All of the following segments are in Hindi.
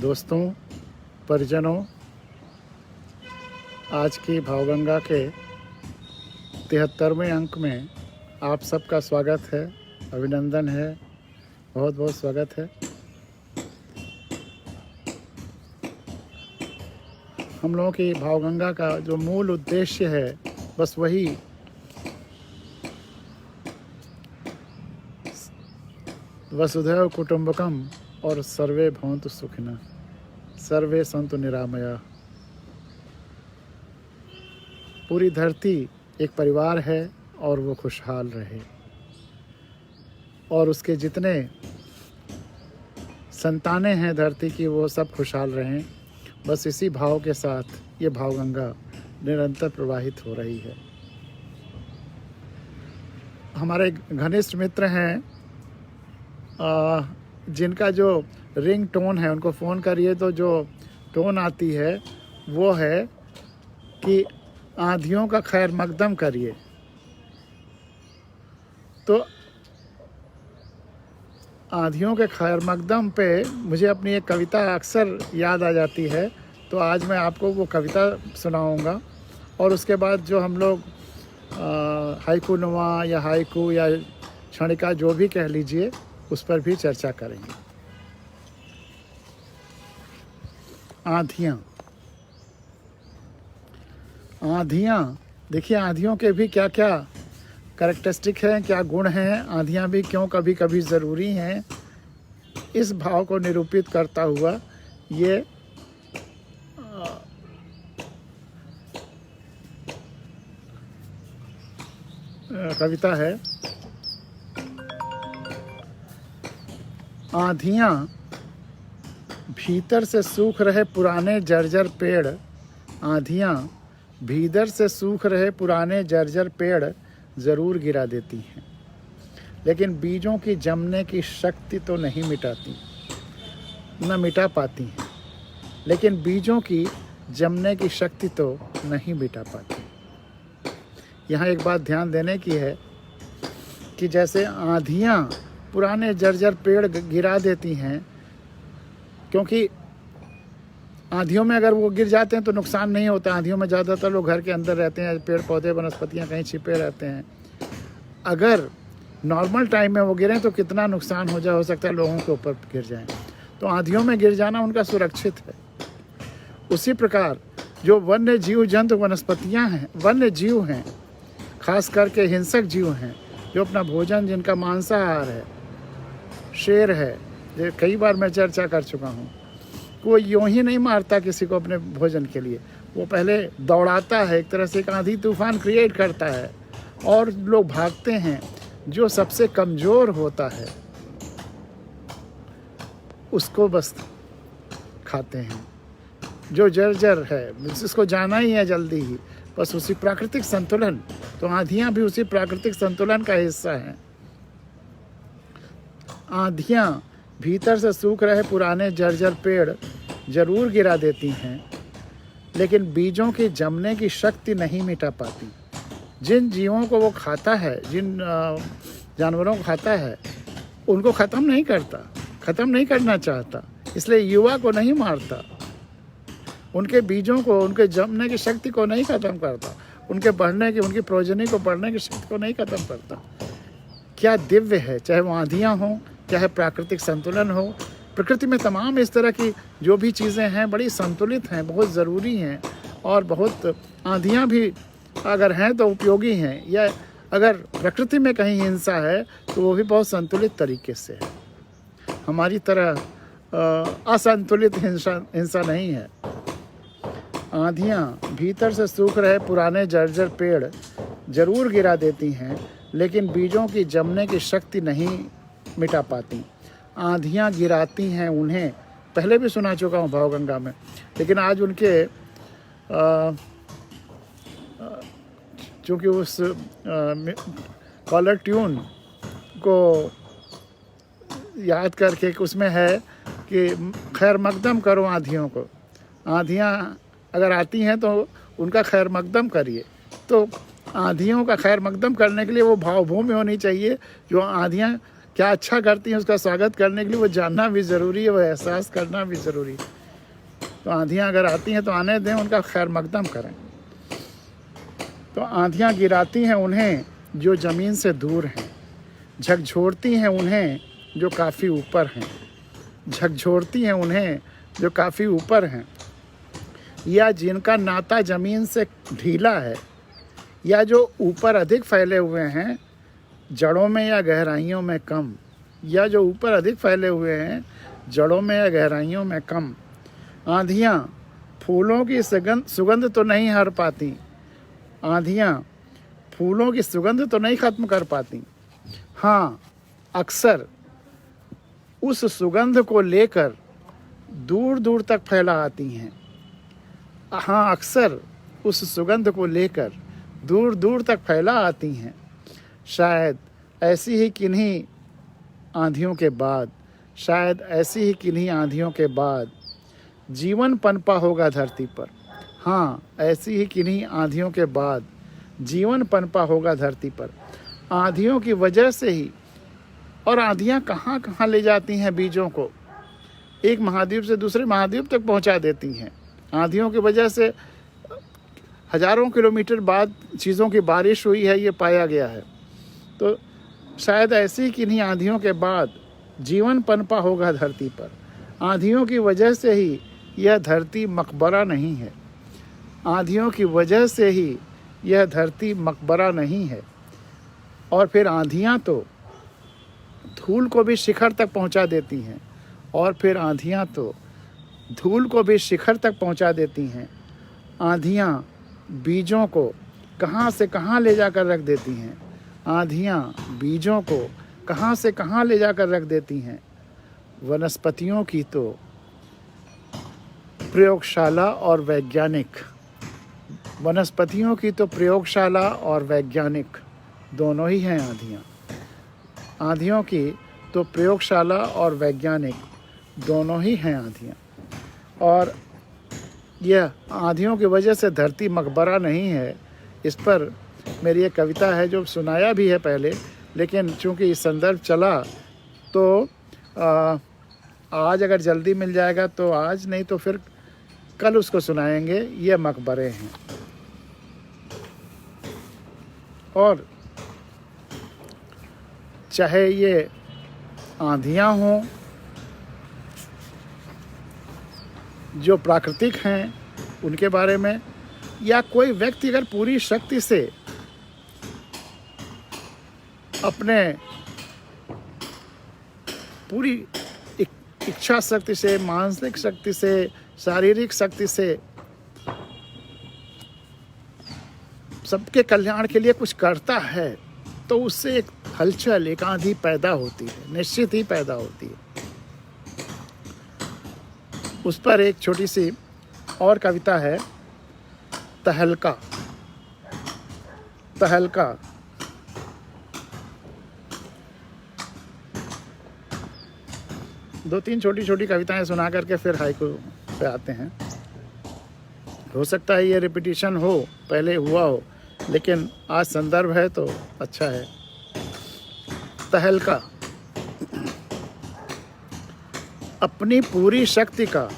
दोस्तों, परिजनों, आज की भावगंगा के 73वें अंक में आप सबका स्वागत है, अभिनंदन है, बहुत बहुत स्वागत है। हम लोगों की भावगंगा का जो मूल उद्देश्य है बस वही वसुधैव कुटुंबकम और सर्वे भवन्तु सुखिनः, सर्वे सन्तु निरामया। पूरी धरती एक परिवार है और वो खुशहाल रहे और उसके जितने संतानें हैं धरती की वो सब खुशहाल रहें। बस इसी भाव के साथ ये भावगंगा निरंतर प्रवाहित हो रही है। हमारे घनिष्ठ मित्र हैं जिनका जो रिंग टोन है, उनको फ़ोन करिए तो जो टोन आती है वो है कि आँधियों का खैर मकदम करिए। तो आँधियों के खैर मकदम पे मुझे अपनी एक कविता अक्सर याद आ जाती है, तो आज मैं आपको वो कविता सुनाऊंगा और उसके बाद जो हम लोग हाइकू नुमा या हाइकू या क्षणिका जो भी कह लीजिए उस पर भी चर्चा करेंगे। आँधियाँ, देखिए आँधियों के भी क्या क्या कैरेक्टरिस्टिक हैं, क्या गुण हैं, आँधियाँ भी क्यों कभी कभी ज़रूरी हैं, इस भाव को निरूपित करता हुआ ये कविता है। आँधियाँ भीतर से सूख रहे पुराने जर्जर पेड़, आँधियाँ भीतर से सूख रहे पुराने जर्जर पेड़ ज़रूर गिरा देती हैं, लेकिन बीजों की जमने की शक्ति तो नहीं मिटाती, न मिटा पाती हैं, लेकिन बीजों की जमने की शक्ति तो नहीं मिटा पाती। यहाँ एक बात ध्यान देने की है कि जैसे आँधियाँ पुराने जर्जर पेड़ गिरा देती हैं, क्योंकि आँधियों में अगर वो गिर जाते हैं तो नुकसान नहीं होता। आँधियों में ज़्यादातर लोग घर के अंदर रहते हैं, पेड़ पौधे वनस्पतियाँ कहीं छिपे रहते हैं। अगर नॉर्मल टाइम में वो गिरें तो कितना नुकसान हो सकता है, लोगों के ऊपर गिर जाएं। तो आँधियों में गिर जाना उनका सुरक्षित है। उसी प्रकार जो वन्य जीव जंतु वनस्पतियाँ हैं, वन्य जीव हैं, खास करके हिंसक जीव हैं, जो अपना भोजन, जिनका मांसाहार है, शेर है, ये कई बार मैं चर्चा कर चुका हूँ, वो यूँ ही नहीं मारता किसी को अपने भोजन के लिए, वो पहले दौड़ाता है, एक तरह से एक आंधी तूफान क्रिएट करता है और लोग भागते हैं। जो सबसे कमज़ोर होता है उसको बस खाते हैं, जो जर्जर है जिसको जाना ही है जल्दी ही, बस उसी प्राकृतिक संतुलन। तो आँधियाँ भी उसी प्राकृतिक संतुलन का हिस्सा हैं। आँधियाँ भीतर से सूख रहे पुराने जर्जर पेड़ जरूर गिरा देती हैं, लेकिन बीजों की जमने की शक्ति नहीं मिटा पाती। जिन जीवों को वो खाता है, जिन जानवरों को खाता है, उनको ख़त्म नहीं करता, ख़त्म नहीं करना चाहता, इसलिए युवा को नहीं मारता, उनके बीजों को, उनके जमने की शक्ति को नहीं ख़त्म करता, उनके बढ़ने की, उनकी प्रोजनी को बढ़ने की शक्ति को नहीं ख़त्म करता। क्या दिव्य है! चाहे वो आँधियाँ हों, चाहे प्राकृतिक संतुलन हो। प्रकृति में तमाम इस तरह की जो भी चीज़ें हैं बड़ी संतुलित हैं, बहुत ज़रूरी हैं, और बहुत आँधियाँ भी अगर हैं तो उपयोगी हैं, या अगर प्रकृति में कहीं हिंसा है तो वो भी बहुत संतुलित तरीके से है। हमारी तरह असंतुलित हिंसा नहीं है। आँधियाँ भीतर से सूख रहे पुराने जर्जर पेड़ जरूर गिरा देती हैं, लेकिन बीजों की जमने की शक्ति नहीं मिटा पाती। आँधियाँ गिराती हैं उन्हें, पहले भी सुना चुका हूँ भावगंगा में, लेकिन आज उनके चूँकि उस कॉलर ट्यून को याद करके उसमें है कि खैर मकदम करो आँधियों को। आँधियाँ अगर आती हैं तो उनका खैर मकदम करिए। तो आँधियों का खैर मकदम करने के लिए वो भावभूमि होनी चाहिए जो आँधियाँ क्या अच्छा करती हैं उसका स्वागत करने के लिए वो जानना भी ज़रूरी है, वो एहसास करना भी ज़रूरी है। तो आंधियाँ अगर आती हैं तो आने दें, उनका खैर मकदम करें। तो आंधियाँ गिराती हैं उन्हें जो ज़मीन से दूर हैं, झकझोरती हैं उन्हें जो काफ़ी ऊपर हैं, झकझोरती हैं उन्हें जो काफ़ी ऊपर हैं, या जिनका नाता ज़मीन से ढीला है, या जो ऊपर अधिक फैले हुए हैं जड़ों में या गहराइयों में कम, या जो ऊपर अधिक फैले हुए हैं जड़ों में या गहराइयों में कम। आंधियाँ फूलों की सुगंध तो नहीं हर पाती, आंधियाँ फूलों की सुगंध तो नहीं ख़त्म कर पाती, हाँ अक्सर उस सुगंध को लेकर दूर दूर तक फैला आती हैं। हाँ अक्सर उस सुगंध को लेकर दूर दूर तक फैला आती हैं। शायद ऐसी ही किन्हीं आंधियों के बाद, शायद ऐसी ही किन्हीं आंधियों के बाद जीवन पनपा होगा धरती पर। हाँ ऐसी ही किन्हीं आंधियों के बाद जीवन पनपा होगा धरती पर। आंधियों की वजह से ही, और आंधियाँ कहाँ कहाँ ले जाती हैं बीजों को, एक महाद्वीप से दूसरे महाद्वीप तक पहुँचा देती हैं। आंधियों की वजह से हज़ारों किलोमीटर बाद चीज़ों की बारिश हुई है, ये पाया गया है। तो शायद ऐसी किन्हीं आंधियों के बाद जीवन पनपा होगा धरती पर। आंधियों की वजह से ही यह धरती मकबरा नहीं है, आंधियों की वजह से ही यह धरती मकबरा नहीं है। और फिर आंधियाँ तो धूल को भी शिखर तक पहुँचा देती हैं, और फिर आंधियाँ तो धूल को भी शिखर तक पहुँचा देती हैं। आंधियाँ बीजों को कहाँ से कहाँ ले जाकर रख देती हैं, आंधियाँ बीजों को कहाँ से कहाँ ले जाकर रख देती हैं। वनस्पतियों की तो प्रयोगशाला और वैज्ञानिक, वनस्पतियों की तो प्रयोगशाला और वैज्ञानिक दोनों ही हैं आंधियाँ। आंधियों की तो प्रयोगशाला और वैज्ञानिक दोनों ही हैं आंधियाँ। और यह आंधियों की वजह से धरती मकबरा नहीं है, इस पर मेरी एक कविता है जो सुनाया भी है पहले, लेकिन चूंकि इस संदर्भ चला तो आज अगर जल्दी मिल जाएगा तो आज, नहीं तो फिर कल उसको सुनाएंगे। ये मकबरे हैं। और चाहे ये आंधियाँ हों जो प्राकृतिक हैं उनके बारे में, या कोई व्यक्ति अगर पूरी शक्ति से अपने पूरी इच्छा शक्ति से, मानसिक शक्ति से, शारीरिक शक्ति से सबके कल्याण के लिए कुछ करता है, तो उससे एक हलचल, एक आंधी पैदा होती है, निश्चित ही पैदा होती है। उस पर एक छोटी सी और कविता है, तहलका। तहलका दो तीन छोटी छोटी कविताएं सुना करके फिर हाइकू पे आते हैं। हो सकता है ये रिपीटिशन हो, पहले हुआ हो, लेकिन आज संदर्भ है तो अच्छा है। तहलका। अपनी पूरी शक्ति का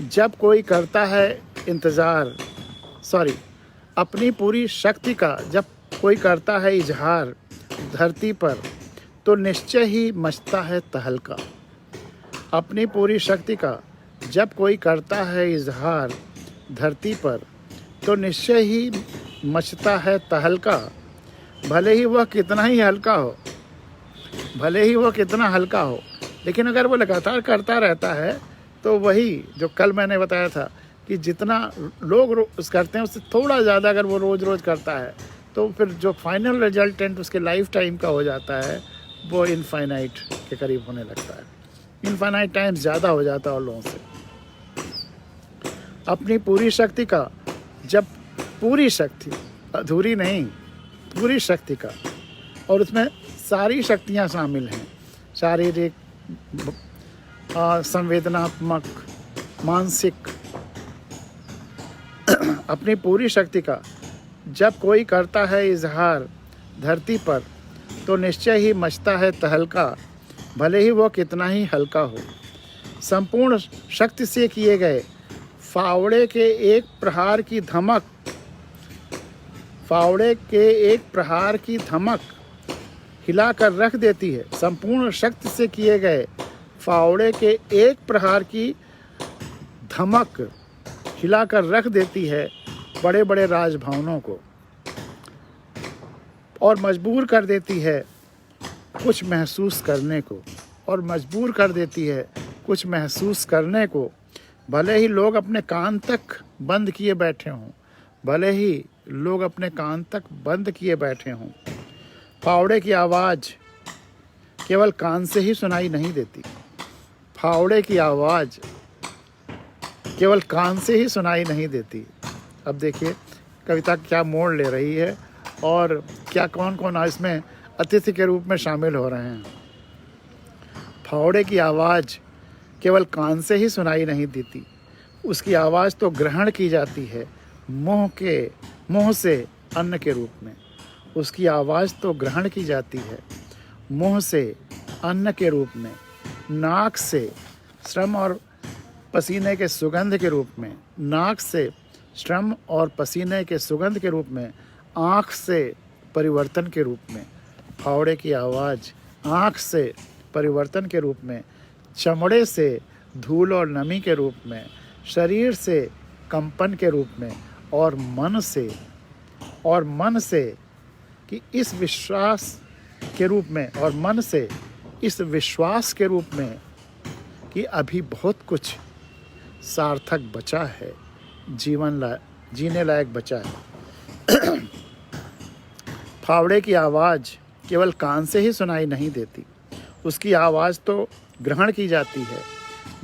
जब कोई करता है इंतज़ार, अपनी पूरी शक्ति का जब कोई करता है इजहार धरती पर, तो निश्चय ही मचता है तहलका। अपनी पूरी शक्ति का जब कोई करता है इजहार धरती पर, तो निश्चय ही मचता है तहलका। भले ही वह कितना ही हल्का हो, भले ही वह कितना हल्का हो, लेकिन अगर वो लगातार करता रहता है तो वही जो कल मैंने बताया था कि जितना लोग रोज़ करते हैं उससे थोड़ा ज़्यादा अगर वो रोज़ रोज़ करता है, तो फिर जो फाइनल रिजल्टेंट उसके लाइफ टाइम का हो जाता है वो इनफाइनाइट के करीब होने लगता है। इनफाइनाइट टाइम्स ज़्यादा हो जाता है और लोगों से। अपनी पूरी शक्ति का जब, पूरी शक्ति, अधूरी नहीं, पूरी शक्ति का, और उसमें सारी शक्तियाँ शामिल हैं, शारीरिक, संवेदनात्मक, मानसिक। अपनी पूरी शक्ति का जब कोई करता है इजहार धरती पर, तो निश्चय ही मचता है तहलका, भले ही वह कितना ही हल्का हो। संपूर्ण शक्ति से किए गए फावड़े के एक प्रहार की धमक, फावड़े के एक प्रहार की धमक हिलाकर रख देती है। संपूर्ण शक्ति से किए गए फावड़े के एक प्रहार की धमक हिलाकर रख देती है बड़े बड़े राजभवनों को, और मजबूर कर देती है कुछ महसूस करने को, और मजबूर कर देती है कुछ महसूस करने को। भले ही लोग अपने कान तक बंद किए बैठे हों, भले ही लोग अपने कान तक बंद किए बैठे हों, फावड़े की आवाज़ केवल कान से ही सुनाई नहीं देती। फावड़े की आवाज़ केवल कान से ही सुनाई नहीं देती। अब देखिए कविता क्या मोड़ ले रही है और क्या कौन कौन इसमें अतिथि के रूप में शामिल हो रहे हैं। फावड़े की आवाज़ केवल कान से ही सुनाई नहीं देती, उसकी आवाज़ तो ग्रहण की जाती है मुँह से अन्न के रूप में। उसकी आवाज़ तो ग्रहण की जाती है मुँह से अन्न के रूप में, नाक से श्रम और पसीने के सुगंध के रूप में, नाक से श्रम और पसीने के सुगंध के रूप में, आँख से परिवर्तन के रूप में। फावड़े की आवाज़ आँख से परिवर्तन के रूप में, चमड़े से धूल और नमी के रूप में, शरीर से कंपन के रूप में, और मन से कि इस विश्वास के रूप में, और मन से इस विश्वास के रूप में कि अभी बहुत कुछ सार्थक बचा है, जीने लायक बचा है। फावड़े की आवाज़ केवल कान से ही सुनाई नहीं देती, उसकी आवाज़ तो ग्रहण की जाती है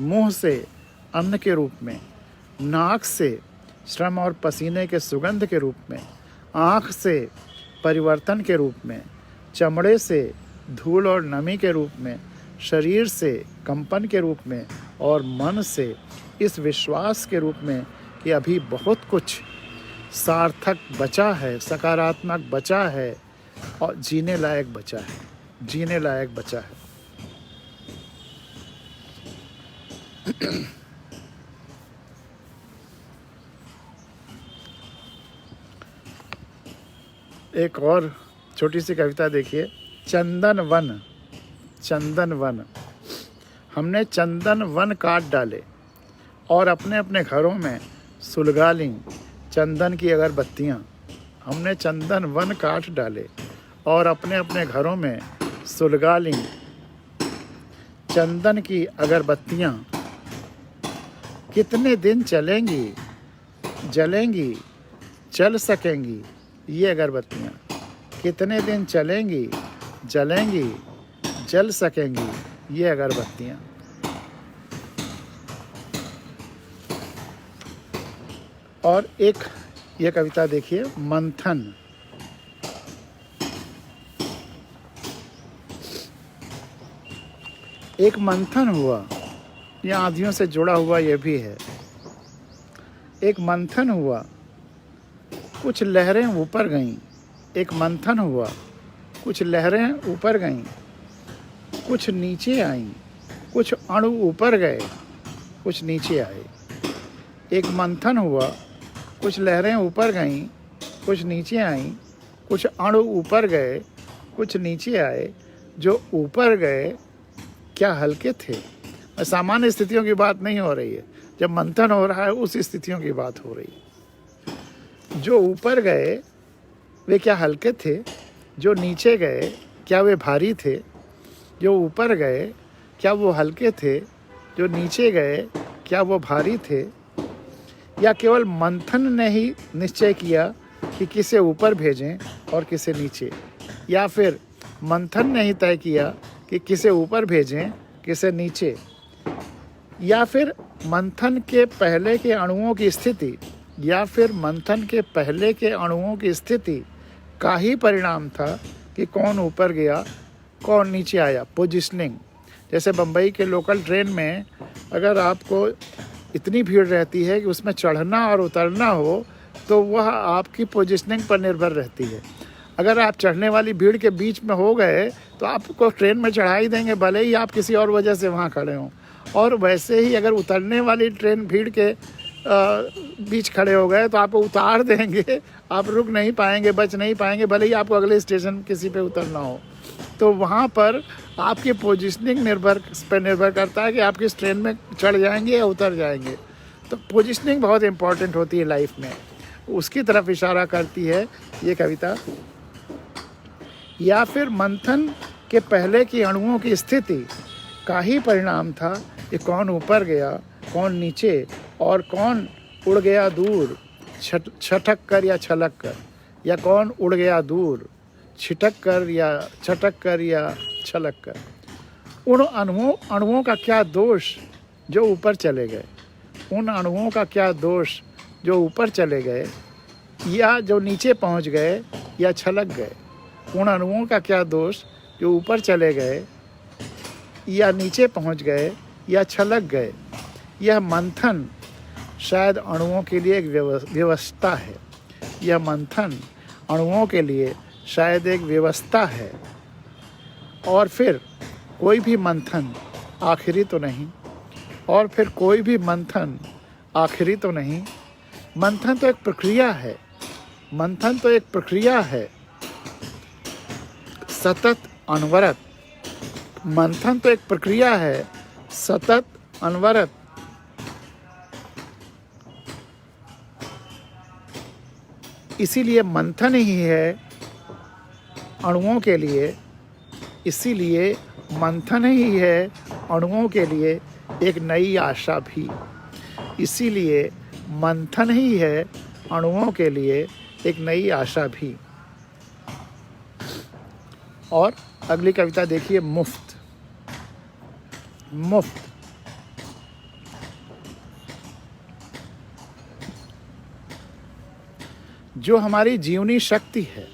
मुंह से अन्न के रूप में, नाक से श्रम और पसीने के सुगंध के रूप में, आँख से परिवर्तन के रूप में, चमड़े से धूल और नमी के रूप में, शरीर से कंपन के रूप में, और मन से इस विश्वास के रूप में कि अभी बहुत कुछ सार्थक बचा है, सकारात्मक बचा है और जीने लायक बचा है, जीने लायक बचा है। एक और छोटी सी कविता देखिए। चंदन वन, चंदन वन। हमने चंदन वन काट डाले और अपने अपने घरों में सुलगा लीं चंदन की अगरबत्तियाँ। हमने चंदन वन काट डाले और अपने अपने घरों में सुलगा लीं चंदन की अगरबत्तियाँ। कितने दिन चलेंगी, जलेंगी, जल सकेंगी ये अगरबत्तियाँ। कितने दिन चलेंगी, जलेंगी, जल सकेंगी ये अगरबत्तियाँ। और एक ये कविता देखिए, मंथन। एक मंथन हुआ, ये आंधियों से जुड़ा हुआ ये भी है। एक मंथन हुआ, कुछ लहरें ऊपर गईं। एक मंथन हुआ, कुछ लहरें ऊपर गईं, कुछ नीचे आईं, कुछ अणु ऊपर गए, कुछ नीचे आए। एक मंथन हुआ, कुछ लहरें ऊपर गईं, कुछ नीचे आईं, कुछ अणु ऊपर गए, कुछ नीचे आए। जो ऊपर गए क्या हल्के थे। सामान्य स्थितियों की बात नहीं हो रही है, जब मंथन हो रहा है उस स्थितियों की बात हो रही है। जो ऊपर गए वे क्या हल्के थे, जो नीचे गए क्या वे भारी थे। जो ऊपर गए क्या वो हल्के थे, जो नीचे गए क्या वो भारी थे। या केवल मंथन ने ही निश्चय किया कि किसे ऊपर भेजें और किसे नीचे, या फिर मंथन ने ही तय किया कि किसे ऊपर भेजें किसे नीचे, या फिर मंथन के पहले के अणुओं की स्थिति, या फिर मंथन के पहले के अणुओं की स्थिति का ही परिणाम था कि कौन ऊपर गया कौन नीचे आया। पोजिशनिंग, जैसे बम्बई के लोकल ट्रेन में अगर आपको इतनी भीड़ रहती है कि उसमें चढ़ना और उतरना हो तो वह आपकी पोजिशनिंग पर निर्भर रहती है। अगर आप चढ़ने वाली भीड़ के बीच में हो गए तो आपको ट्रेन में चढ़ा ही देंगे, भले ही आप किसी और वजह से वहाँ खड़े हों। और वैसे ही अगर उतरने वाली ट्रेन भीड़ के बीच खड़े हो गए तो आपको उतार देंगे, आप रुक नहीं पाएंगे, बच नहीं पाएंगे, भले ही आपको अगले स्टेशन किसी पे उतरना हो। तो वहाँ पर आपकी पोजीशनिंग निर्भर करता है कि आप किस ट्रेन में चढ़ जाएंगे या उतर जाएंगे। तो पोजीशनिंग बहुत इम्पॉर्टेंट होती है लाइफ में, उसकी तरफ इशारा करती है ये कविता। या फिर मंथन के पहले की अणुओं की स्थिति का ही परिणाम था कि कौन ऊपर गया, कौन नीचे, और कौन उड़ गया दूर छटक कर या छलक कर, या कौन उड़ गया दूर छिटक कर या छटक कर या छलक कर। उन अणुओं का क्या दोष जो ऊपर चले गए, उन अणुओं का क्या दोष जो ऊपर चले गए या जो नीचे पहुंच गए या छलक गए। उन अणुओं का क्या दोष जो ऊपर चले गए या नीचे पहुंच गए या छलक गए। यह मंथन शायद अणुओं के लिए एक व्यवस्था है। यह मंथन अणुओं के लिए शायद एक व्यवस्था है। और फिर कोई भी मंथन आखिरी तो नहीं, और फिर कोई भी मंथन आखिरी तो नहीं। मंथन तो एक प्रक्रिया है, मंथन तो एक प्रक्रिया है सतत अनवरत। मंथन तो एक प्रक्रिया है सतत अनवरत। इसीलिए मंथन ही है अणुओं के लिए, इसीलिए मंथन ही है अणुओं के लिए एक नई आशा भी। इसीलिए मंथन ही है अणुओं के लिए एक नई आशा भी। और अगली कविता देखिए, मुफ्त। मुफ्त जो हमारी जीवनी शक्ति है,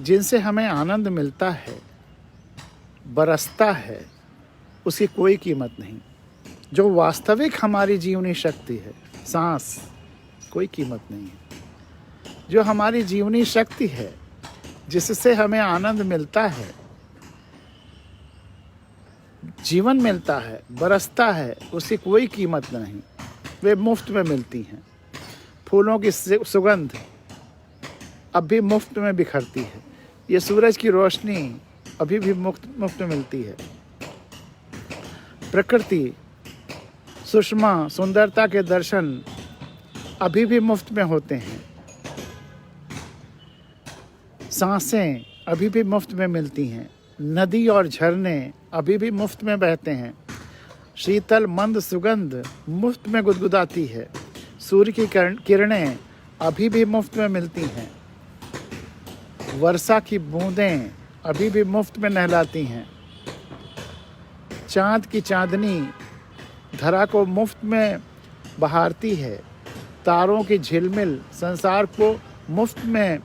जिनसे हमें आनंद मिलता है, बरसता है, उसकी कोई कीमत नहीं। जो वास्तविक हमारी जीवनी शक्ति है, सांस, कोई कीमत नहीं है। जो हमारी जीवनी शक्ति है, जिससे हमें आनंद मिलता है, जीवन मिलता है, बरसता है, उसकी कोई कीमत नहीं। वे मुफ्त में मिलती हैं। फूलों की सुगंध अब भी मुफ्त में बिखरती है। ये सूरज की रोशनी अभी भी मुफ्त में मिलती है। प्रकृति, सुषमा, सुंदरता के दर्शन अभी भी मुफ्त में होते हैं। सांसें अभी भी मुफ्त में मिलती हैं। नदी और झरने अभी भी मुफ्त में बहते हैं। शीतल मंद सुगंध मुफ्त में गुदगुदाती है। सूर्य की किरणें अभी भी मुफ्त में मिलती हैं। वर्षा की बूंदें अभी भी मुफ्त में नहलाती हैं। चाँद की चांदनी धरा को मुफ्त में बहारती है। तारों की झिलमिल संसार को मुफ्त में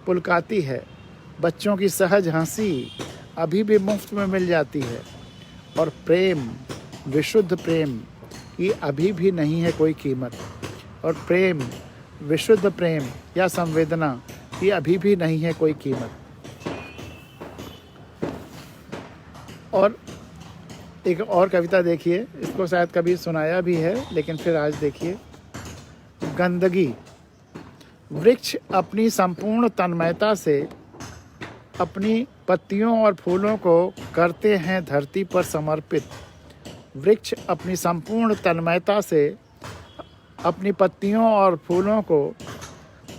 पुलकाती है। बच्चों की सहज हंसी अभी भी मुफ्त में मिल जाती है। और प्रेम, विशुद्ध प्रेम की अभी भी नहीं है कोई कीमत। और प्रेम, विशुद्ध प्रेम या संवेदना की अभी भी नहीं है कोई कीमत। और एक और कविता देखिए, इसको शायद कभी सुनाया भी है, लेकिन फिर आज देखिए। गंदगी। वृक्ष अपनी संपूर्ण तन्मयता से अपनी पत्तियों और फूलों को करते हैं धरती पर समर्पित। वृक्ष अपनी संपूर्ण तन्मयता से अपनी पत्तियों और फूलों को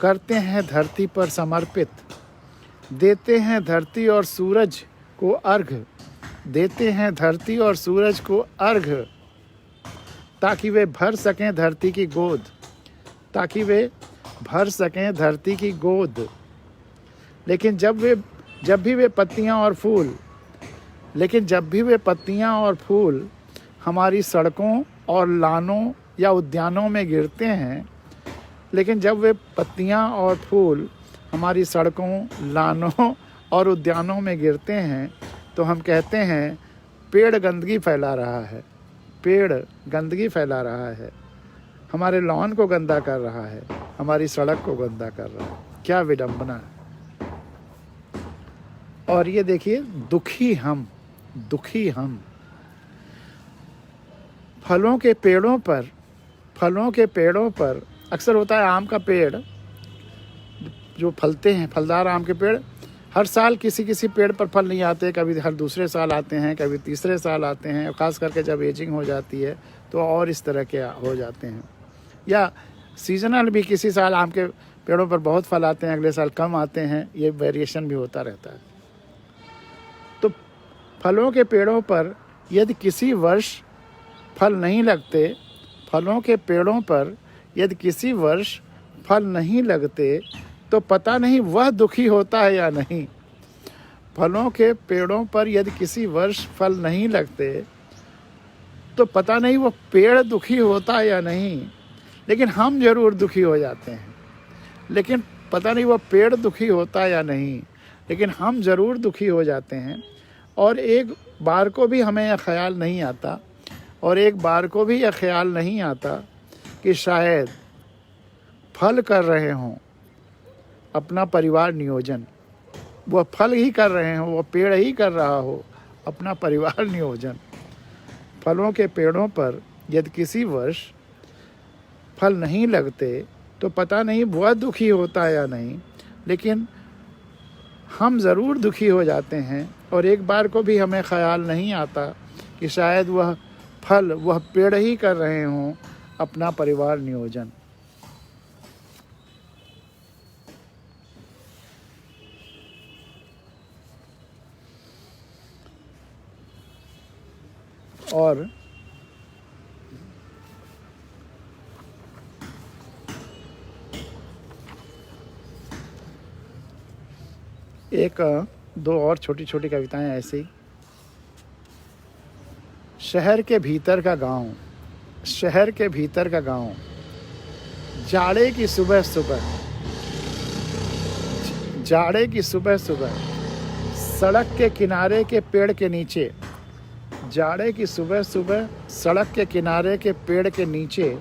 करते हैं धरती पर समर्पित। देते हैं धरती और सूरज को अर्घ, देते हैं धरती और सूरज को अर्घ, ताकि वे भर सकें धरती की गोद, ताकि वे भर सकें धरती की गोद। लेकिन जब भी वे पत्तियां और फूल हमारी सड़कों और लानों या उद्यानों में गिरते हैं, लेकिन जब वे पत्तियां और फूल हमारी सड़कों, लानों और उद्यानों में गिरते हैं, तो हम कहते हैं पेड़ गंदगी फैला रहा है, पेड़ गंदगी फैला रहा है, हमारे लॉन को गंदा कर रहा है, हमारी सड़क को गंदा कर रहा है। क्या विडंबना है। और ये देखिए, दुखी हम, दुखी हम। फलों के पेड़ों पर अक्सर होता है, आम का पेड़ जो फलते हैं, फलदार आम के पेड़, हर साल किसी किसी पेड़ पर फल नहीं आते, कभी हर दूसरे साल आते हैं, कभी तीसरे साल आते हैं। ख़ास करके जब एजिंग हो जाती है तो और इस तरह के हो जाते हैं। या सीजनल भी, किसी साल आम के पेड़ों पर बहुत फल आते हैं, अगले साल कम आते हैं, ये वेरिएशन भी होता रहता है। तो फलों के पेड़ों पर यदि किसी वर्ष फल नहीं लगते, फलों के पेड़ों पर यदि किसी वर्ष फल नहीं लगते, तो पता नहीं वह दुखी होता है या नहीं। फलों के पेड़ों पर यदि किसी वर्ष फल नहीं लगते, तो पता नहीं वह पेड़ दुखी होता है या नहीं, लेकिन हम जरूर दुखी हो जाते हैं। लेकिन पता नहीं वह पेड़ दुखी होता है या नहीं, लेकिन हम ज़रूर दुखी हो जाते हैं। और एक बार को भी हमें यह ख्याल नहीं आता, कि शायद फल कर रहे हों अपना परिवार नियोजन, वह फल ही कर रहे हों, वह पेड़ ही कर रहा हो अपना परिवार नियोजन। फलों के पेड़ों पर यदि किसी वर्ष फल नहीं लगते, तो पता नहीं वह दुखी होता है या नहीं, लेकिन हम ज़रूर दुखी हो जाते हैं। और एक बार को भी हमें ख्याल नहीं आता कि शायद वह फल, वह पेड़ ही कर रहे हों अपना परिवार नियोजन। और एक दो और छोटी छोटी कविताएं ऐसी। शहर के भीतर का गांव, शहर के भीतर का गांव, जाड़े की सुबह सुबह, जाड़े की सुबह सुबह, सड़क के किनारे के पेड़ के नीचे, जाड़े की सुबह सुबह, सड़क के किनारे के पेड़ के नीचे,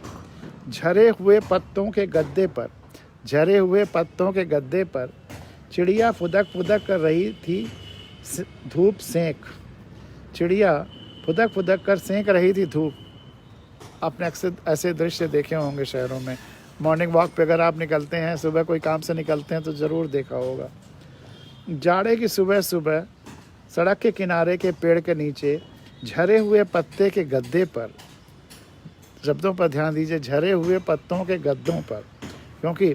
झरे हुए पत्तों के गद्दे पर, झरे हुए पत्तों के गद्दे पर चिड़िया फुदक फुदक कर रही थी धूप सेंक, चिड़िया फुदक फुदक कर सेंक रही थी धूप। आपने अक्सर ऐसे दृश्य देखे होंगे शहरों में। मॉर्निंग वॉक पे अगर आप निकलते हैं, सुबह कोई काम से निकलते हैं, तो ज़रूर देखा होगा। जाड़े की सुबह सुबह, सड़क के किनारे के पेड़ के नीचे, झरे हुए पत्ते के गद्दे पर, शब्दों पर ध्यान दीजिए, झरे हुए पत्तों के गद्दों पर, क्योंकि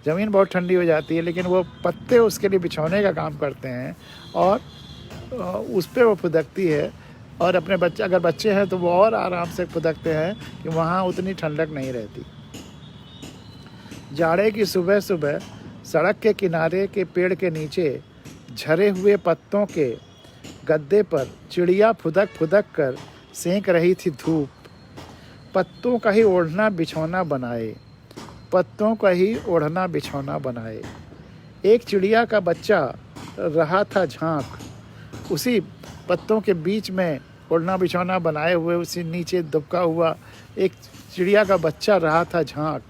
ज़मीन बहुत ठंडी हो जाती है, लेकिन वो पत्ते उसके लिए बिछौने का काम करते हैं और उस पर वो फुदकती है। और अपने बच्चे, अगर बच्चे हैं तो वो और आराम से फुदकते हैं कि वहाँ उतनी ठंडक नहीं रहती। जाड़े की सुबह सुबह, सड़क के किनारे के पेड़ के नीचे, झरे हुए पत्तों के गद्दे पर चिड़िया फुदक फुदक कर सेंक रही थी धूप। पत्तों का ही ओढ़ना बिछौना बनाए, पत्तों का ही ओढ़ना बिछौना बनाए। एक चिड़िया का बच्चा रहा था झांक, उसी पत्तों के बीच में ओढ़ना बिछौना बनाए हुए, उसी नीचे दुबका हुआ एक चिड़िया का बच्चा रहा था झांक।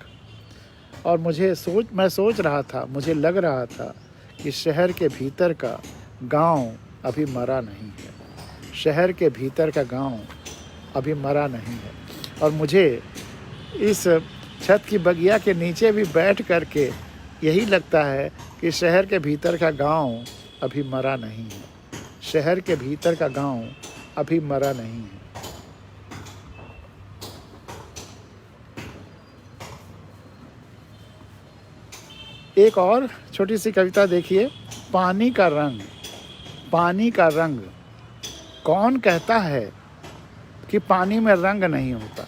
और मैं सोच रहा था, मुझे लग रहा था कि शहर के भीतर का गांव अभी मरा नहीं है, शहर के भीतर का गांव अभी मरा नहीं है। और मुझे इस छत की बगिया के नीचे भी बैठ करके यही लगता है कि शहर के भीतर का गांव अभी मरा नहीं है, शहर के भीतर का गांव अभी मरा नहीं है। एक और छोटी सी कविता देखिए। पानी का रंग, पानी का रंग, कौन कहता है कि पानी में रंग नहीं होता,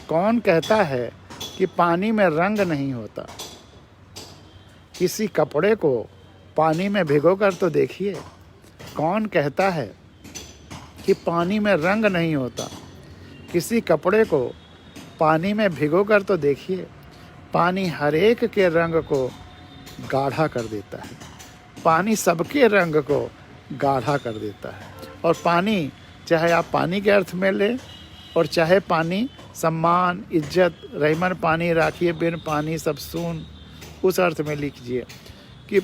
कौन कहता है कि पानी में रंग नहीं होता। किसी कपड़े को पानी में भिगोकर तो देखिए, कौन कहता है कि पानी में रंग नहीं होता। किसी कपड़े को पानी में भिगोकर तो देखिए, पानी हर एक के रंग को गाढ़ा कर देता है, पानी सबके रंग को गाढ़ा कर देता है। और पानी, चाहे आप पानी के अर्थ में लें और चाहे पानी सम्मान, इज्जत, रहीमन पानी राखिए बिन पानी सब सून, उस अर्थ में लिखिए कि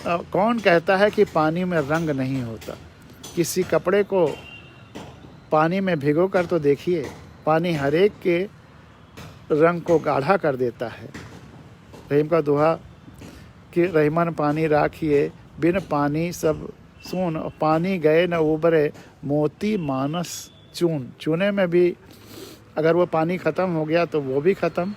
कौन कहता है कि पानी में रंग नहीं होता? किसी कपड़े को पानी में भिगो कर तो देखिए, पानी हर एक के रंग को गाढ़ा कर देता है। रहीम का दोहा कि रहीमन पानी राखिए, बिन पानी सब सून, पानी गए न उबरे, मोती मानस चून। चूने में भी अगर वो पानी ख़त्म हो गया तो वो भी ख़त्म,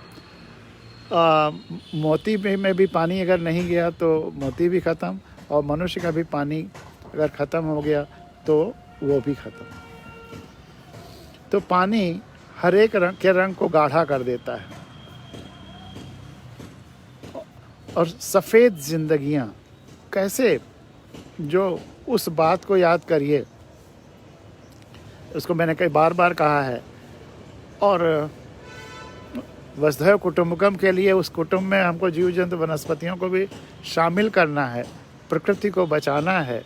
मोती में भी पानी अगर नहीं गया तो मोती भी ख़त्म, और मनुष्य का भी पानी अगर ख़त्म हो गया तो वो भी ख़त्म। तो पानी हर एक रंग के रंग को गाढ़ा कर देता है। और सफ़ेद जिंदगियां कैसे, जो उस बात को याद करिए, उसको मैंने कई बार बार कहा है। और वसुधैव कुटुंबकम के लिए उस कुटुंब में हमको जीव जंतु वनस्पतियों को भी शामिल करना है, प्रकृति को बचाना है।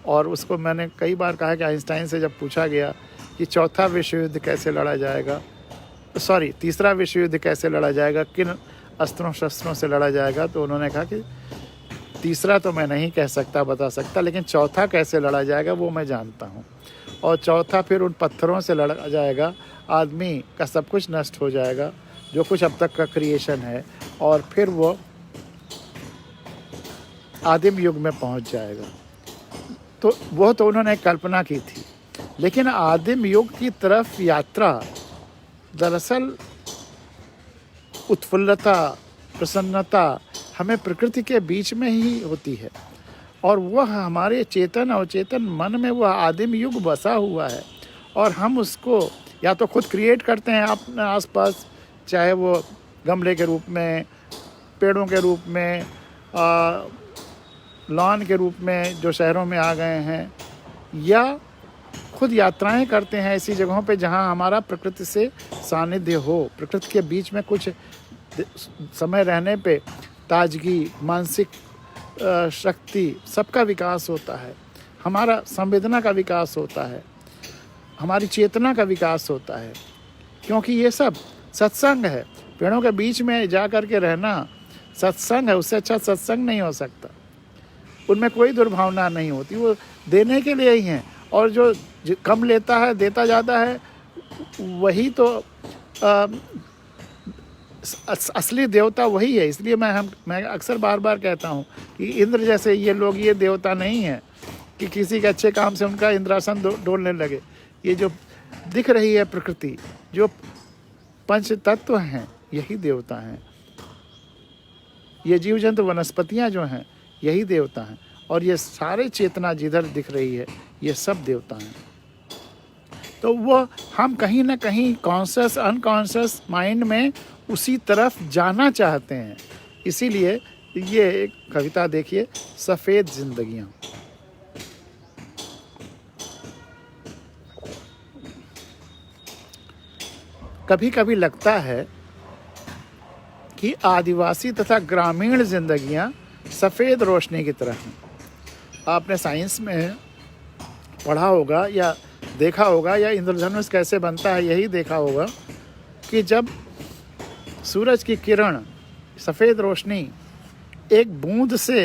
और उसको मैंने कई बार कहा कि आइंस्टाइन से जब पूछा गया कि चौथा विश्व युद्ध कैसे लड़ा जाएगा, तीसरा विश्व युद्ध कैसे लड़ा जाएगा, किन अस्त्रों शस्त्रों से लड़ा जाएगा, तो उन्होंने कहा कि तीसरा तो मैं नहीं बता सकता, लेकिन चौथा कैसे लड़ा जाएगा वो मैं जानता हूँ। और चौथा फिर उन पत्थरों से लड़ा जाएगा, आदमी का सब कुछ नष्ट हो जाएगा, जो कुछ अब तक का क्रिएशन है, और फिर वो आदिम युग में पहुंच जाएगा। तो वो तो उन्होंने कल्पना की थी, लेकिन आदिम युग की तरफ यात्रा दरअसल उत्फुल्लता, प्रसन्नता हमें प्रकृति के बीच में ही होती है। और वह हमारे चेतन और चेतन मन में वह आदिम युग बसा हुआ है, और हम उसको या तो खुद क्रिएट करते हैं अपने आसपास, चाहे वो गमले के रूप में, पेड़ों के रूप में, लॉन के रूप में जो शहरों में आ गए हैं, या खुद यात्राएं करते हैं ऐसी जगहों पे जहां हमारा प्रकृति से सानिध्य हो। प्रकृति के बीच में कुछ समय रहने पे ताजगी, मानसिक शक्ति, सबका विकास होता है, हमारा संवेदना का विकास होता है, हमारी चेतना का विकास होता है, क्योंकि ये सब सत्संग है। पेड़ों के बीच में जा कर के रहना सत्संग है, उससे अच्छा सत्संग नहीं हो सकता। उनमें कोई दुर्भावना नहीं होती, वो देने के लिए ही हैं। और जो कम लेता है देता ज़्यादा है, वही तो असली देवता वही है। इसलिए मैं अक्सर बार बार कहता हूँ कि इंद्र जैसे ये लोग, ये देवता नहीं है कि किसी के अच्छे काम से उनका इंद्रासन डोलने लगे। ये जो दिख रही है प्रकृति, जो पंच तत्व हैं, यही देवता हैं। ये जीव जंतु वनस्पतियाँ जो हैं, यही देवता हैं। और ये सारे चेतना जिधर दिख रही है, ये सब देवता हैं। तो वो हम कहीं ना कहीं कॉन्शियस अनकॉन्शियस माइंड में उसी तरफ जाना चाहते हैं। इसीलिए ये एक कविता देखिए, सफ़ेद जिंदगियाँ। कभी कभी लगता है कि आदिवासी तथा ग्रामीण जिंदगियां सफ़ेद रोशनी की तरह हैं। आपने साइंस में पढ़ा होगा या देखा होगा, या इंद्रधनुष कैसे बनता है यही देखा होगा, कि जब सूरज की किरण, सफ़ेद रोशनी एक बूंद से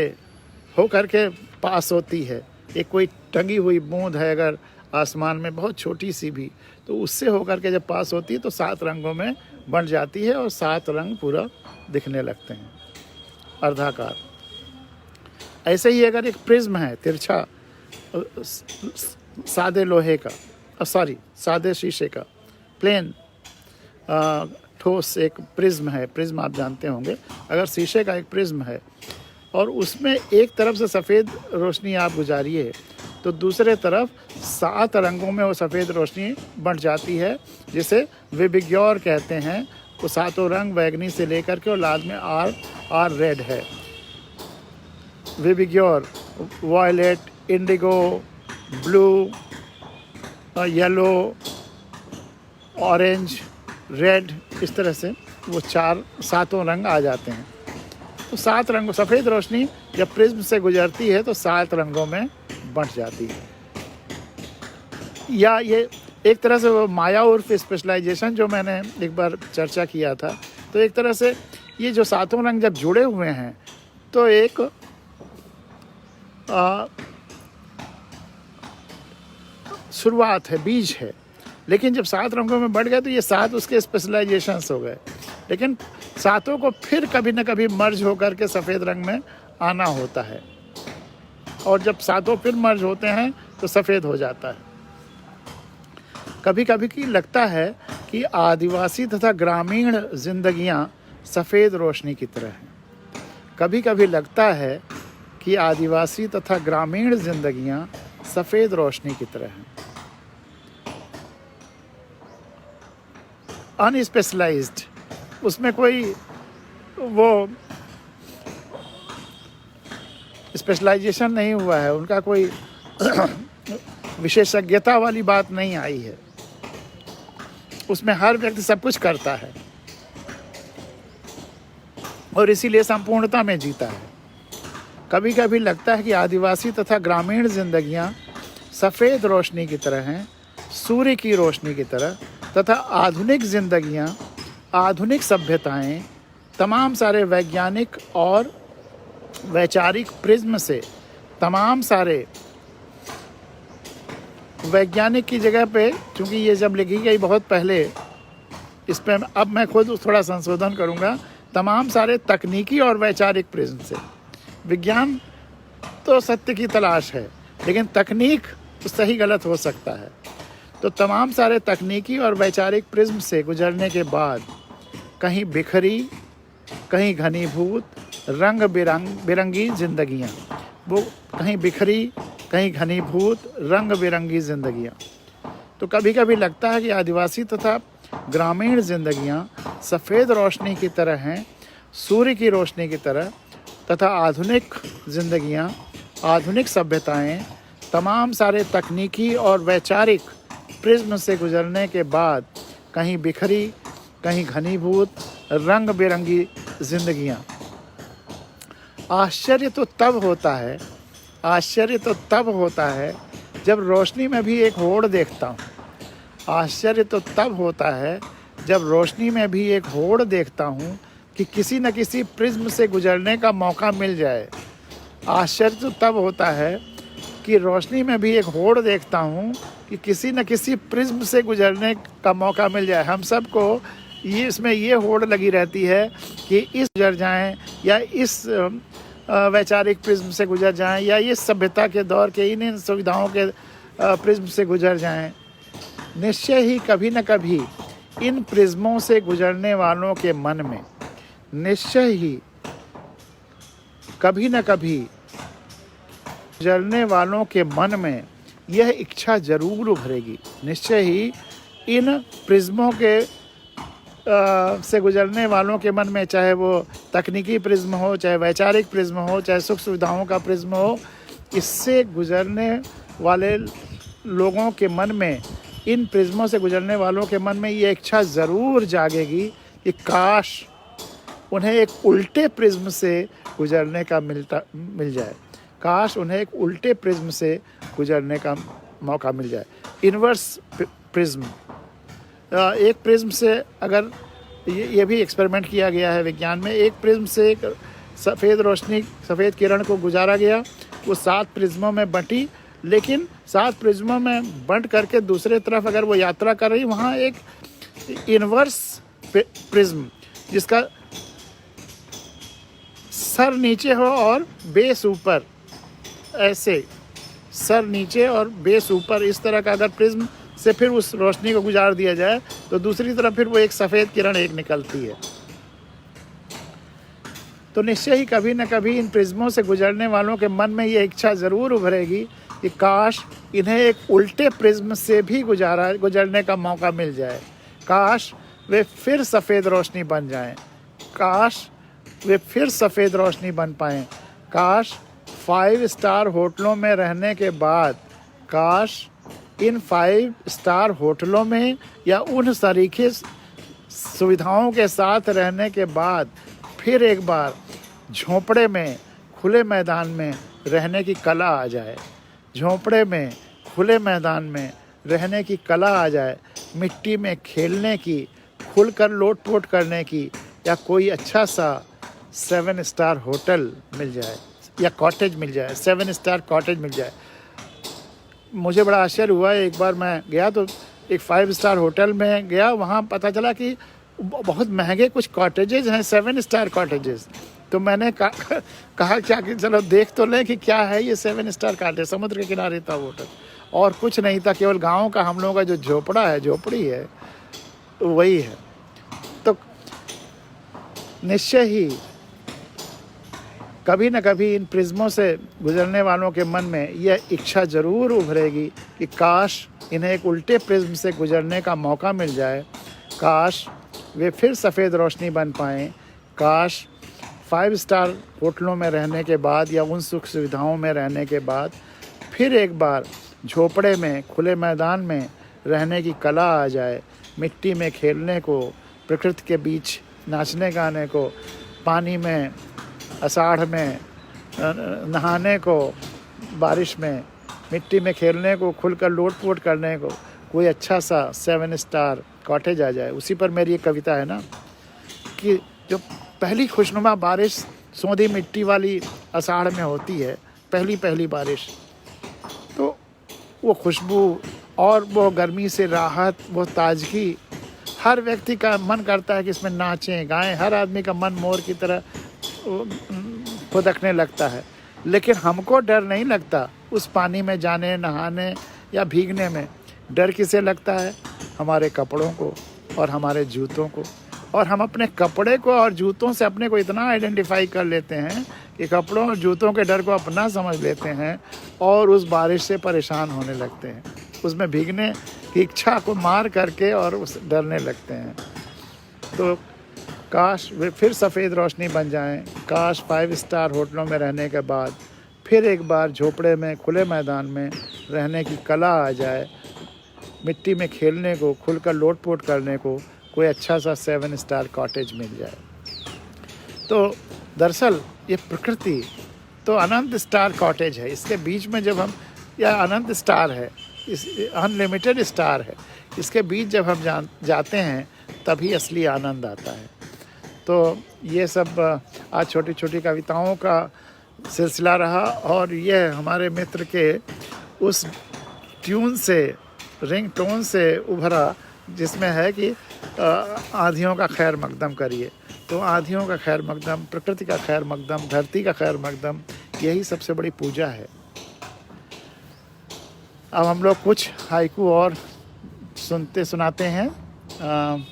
होकर के पास होती है, एक कोई टंगी हुई बूंद है अगर आसमान में, बहुत छोटी सी भी, तो उससे होकर के जब पास होती है तो 7 रंगों में बन जाती है, और 7 रंग पूरा दिखने लगते हैं, अर्धाकार। ऐसे ही अगर एक प्रिज्म है, तिरछा, सादे लोहे का, सादे शीशे का, प्लेन ठोस एक प्रिज्म है, प्रिज्म आप जानते होंगे, अगर शीशे का एक प्रिज्म है और उसमें एक तरफ से सफ़ेद रोशनी आप गुजारिए तो दूसरे तरफ 7 रंगों में वो सफ़ेद रोशनी बंट जाती है, जिसे विबिग्योर कहते हैं। वो 7 रंग बैगनी से लेकर के, और लाल में आर रेड है। VIBGYOR, violet, indigo, blue, yellow, orange, red, इस तरह से वो 7 रंग आ जाते हैं। तो 7 रंगों, सफ़ेद रोशनी जब प्रिज्म से गुजरती है तो 7 रंगों में बंट जाती है। या ये एक तरह से वो माया उर्फ स्पेशलाइजेशन जो मैंने एक बार चर्चा किया था, तो एक तरह से ये जो 7 रंग जब जुड़े हुए हैं तो एक शुरुआत है, बीज है। लेकिन जब 7 रंगों में बढ़ गए तो ये 7 उसके स्पेशलाइजेशंस हो गए। लेकिन 7 को फिर कभी न कभी मर्ज होकर के सफ़ेद रंग में आना होता है, और जब 7 फिर मर्ज होते हैं तो सफ़ेद हो जाता है। कभी कभी की लगता है कि आदिवासी तथा ग्रामीण जिंदगियां सफ़ेद रोशनी की तरह हैं। कभी कभी लगता है कि आदिवासी तथा ग्रामीण जिंदगियां सफ़ेद रोशनी की तरह हैं। अनस्पेशलाइज्ड, उसमें कोई वो स्पेशलाइजेशन नहीं हुआ है, उनका कोई विशेषज्ञता वाली बात नहीं आई है, उसमें हर व्यक्ति सब कुछ करता है और इसीलिए संपूर्णता में जीता है। कभी कभी लगता है कि आदिवासी तथा ग्रामीण जिंदगियां सफ़ेद रोशनी की तरह हैं, सूर्य की रोशनी की तरह, तथा आधुनिक जिंदगियां, आधुनिक सभ्यताएं तमाम सारे वैज्ञानिक और वैचारिक प्रिज्म से, तमाम सारे वैज्ञानिक की जगह पे, क्योंकि ये जब लिखी गई बहुत पहले, इस पर अब मैं खुद थोड़ा संशोधन करूँगा, तमाम सारे तकनीकी और वैचारिक प्रिज्म से। विज्ञान तो सत्य की तलाश है, लेकिन तकनीक तो सही गलत हो सकता है। तो तमाम सारे तकनीकी और वैचारिक प्रिज्म से गुजरने के बाद कहीं बिखरी, कहीं घनीभूत, रंग बिरंगी जिंदगियाँ, वो कहीं बिखरी, कहीं घनीभूत, रंग बिरंगी जिंदगियाँ। तो कभी कभी लगता है कि आदिवासी तथा ग्रामीण जिंदगियाँ सफ़ेद रोशनी की तरह हैं, सूर्य की रोशनी की तरह, तथा आधुनिक जिंदगियाँ, आधुनिक सभ्यताएं तमाम सारे तकनीकी और वैचारिक प्रिज्म से गुजरने के बाद कहीं बिखरी, कहीं घनीभूत, रंग बिरंगी जिंदगियाँ। आश्चर्य तो तब होता है जब रोशनी में भी एक होड़ देखता हूँ। आश्चर्य तो तब होता है जब रोशनी में भी एक होड़ देखता हूँ कि किसी न किसी प्रिज्म से गुजरने का मौका मिल जाए। आश्चर्य तो तब होता है कि रोशनी में भी एक होड़ देखता हूँ कि किसी न किसी प्रिज्म से गुजरने का मौका मिल जाए। हम सबको ये इसमें ये होड़ लगी रहती है कि इस गुजर जाएं, या इस वैचारिक प्रिज्म से गुजर जाएं, या इस सभ्यता के दौर के इन सुविधाओं के प्रिज्म से गुजर जाएं। निश्चय ही कभी न कभी इन प्रिज्मों से गुजरने वालों के मन में, निश्चय ही कभी न कभी गुजरने वालों के मन में यह इच्छा जरूर उभरेगी। निश्चय ही इन प्रिज्मों के से गुजरने वालों के मन में, चाहे वो तकनीकी प्रिज्म हो, चाहे वैचारिक प्रिज्म हो, चाहे सुख सुविधाओं का प्रिज्म हो, इससे गुजरने वाले लोगों के मन में, इन प्रिज्मों से गुजरने वालों के मन में ये इच्छा ज़रूर जागेगी कि काश उन्हें एक उल्टे प्रिज्म से गुजरने का मिल जाए, काश उन्हें एक उल्टे प्रिज्म से गुजरने का मौका मिल जाए। इन्वर्स प्रिज्म, एक प्रिज्म से, अगर ये भी एक्सपेरिमेंट किया गया है विज्ञान में, एक प्रिज्म से एक सफ़ेद किरण को गुजारा गया, वो 7 प्रिज्मों में बंटी, लेकिन 7 प्रिज्मों में बंट करके दूसरे तरफ अगर वो यात्रा कर रही, वहाँ एक इन्वर्स प्रिज्म जिसका सर नीचे हो और बेस ऊपर, ऐसे सर नीचे और बेस ऊपर, इस तरह का अगर प्रिज्म से फिर उस रोशनी को गुजार दिया जाए तो दूसरी तरफ फिर वो एक सफ़ेद किरण एक निकलती है। तो निश्चय ही कभी न कभी इन प्रिज्मों से गुजरने वालों के मन में ये इच्छा ज़रूर उभरेगी कि काश इन्हें एक उल्टे प्रिज्म से भी गुजरने का मौका मिल जाए, काश वे फिर सफ़ेद रोशनी बन जाएं, काश वे फिर सफ़ेद रोशनी बन पाएँ, काश 5 स्टार होटलों में रहने के बाद, काश इन 5 स्टार होटलों में या उन सरीखे सुविधाओं के साथ रहने के बाद फिर एक बार झोंपड़े में, खुले मैदान में रहने की कला आ जाए, झोंपड़े में, खुले मैदान में रहने की कला आ जाए, मिट्टी में खेलने की, खुलकर लोट-पोट करने की, या कोई अच्छा सा 7 स्टार होटल मिल जाए, या कॉटेज मिल जाए, 7 स्टार कॉटेज मिल जाए। मुझे बड़ा आश्चर्य हुआ, एक बार मैं गया तो एक 5 स्टार होटल में गया, वहाँ पता चला कि बहुत महंगे कुछ कॉटेजेस हैं, 7 स्टार कॉटेजेस। तो मैंने कहा क्या कि चलो देख तो लें कि क्या है ये 7 स्टार कॉटेज। समुद्र के किनारे था होटल और कुछ नहीं था, केवल गांव का हम लोगों का जो झोपड़ी है वही है। तो निश्चय ही कभी न कभी इन प्रिज्मों से गुजरने वालों के मन में यह इच्छा ज़रूर उभरेगी कि काश इन्हें एक उल्टे प्रिज्म से गुजरने का मौका मिल जाए, काश वे फिर सफ़ेद रोशनी बन पाएँ, काश 5 स्टार होटलों में रहने के बाद या उन सुख सुविधाओं में रहने के बाद फिर एक बार झोपड़े में, खुले मैदान में रहने की कला आ जाए, मिट्टी में खेलने को, प्रकृति के बीच नाचने गाने को, पानी में आषाढ़ में नहाने को, बारिश में मिट्टी में खेलने को, खुलकर लोट-पोट करने को कोई अच्छा सा 7 स्टार कॉटेज आ जाए। उसी पर मेरी एक कविता है ना कि जो पहली खुशनुमा बारिश सोंधी मिट्टी वाली आषाढ़ में होती है, पहली बारिश, तो वो खुशबू और वो गर्मी से राहत, वो ताजगी, हर व्यक्ति का मन करता है कि इसमें नाचें गाएं। हर आदमी का मन मोर की तरह फुदकने लगता है। लेकिन हमको डर नहीं लगता उस पानी में जाने, नहाने या भीगने में। डर किसे लगता है? हमारे कपड़ों को और हमारे जूतों को। और हम अपने कपड़े को और जूतों से अपने को इतना आइडेंटिफाई कर लेते हैं कि कपड़ों और जूतों के डर को अपना समझ लेते हैं और उस बारिश से परेशान होने लगते हैं, उसमें भीगने की इच्छा को मार करके और उस डरने लगते हैं। तो काश वे फिर सफ़ेद रोशनी बन जाएं, काश 5 स्टार होटलों में रहने के बाद फिर एक बार झोपड़े में, खुले मैदान में रहने की कला आ जाए, मिट्टी में खेलने को, खुलकर लोट-पोट करने को कोई अच्छा सा 7 स्टार कॉटेज मिल जाए। तो दरअसल ये प्रकृति तो अनंत स्टार कॉटेज है। इसके बीच में जब हम, या अनंत स्टार है, इस अनलिमिटेड स्टार है, इसके बीच जब हम जाते हैं तभी असली आनंद आता है। तो ये सब आज छोटी छोटी कविताओं का सिलसिला रहा और ये हमारे मित्र के उस ट्यून से, रिंग टोन से उभरा जिसमें है कि आँधियों का खैर मकदम करिए। तो आँधियों का खैर मकदम, प्रकृति का खैर मकदम, धरती का खैर मकदम, यही सबसे बड़ी पूजा है। अब हम लोग कुछ हाइकू और सुनाते हैं।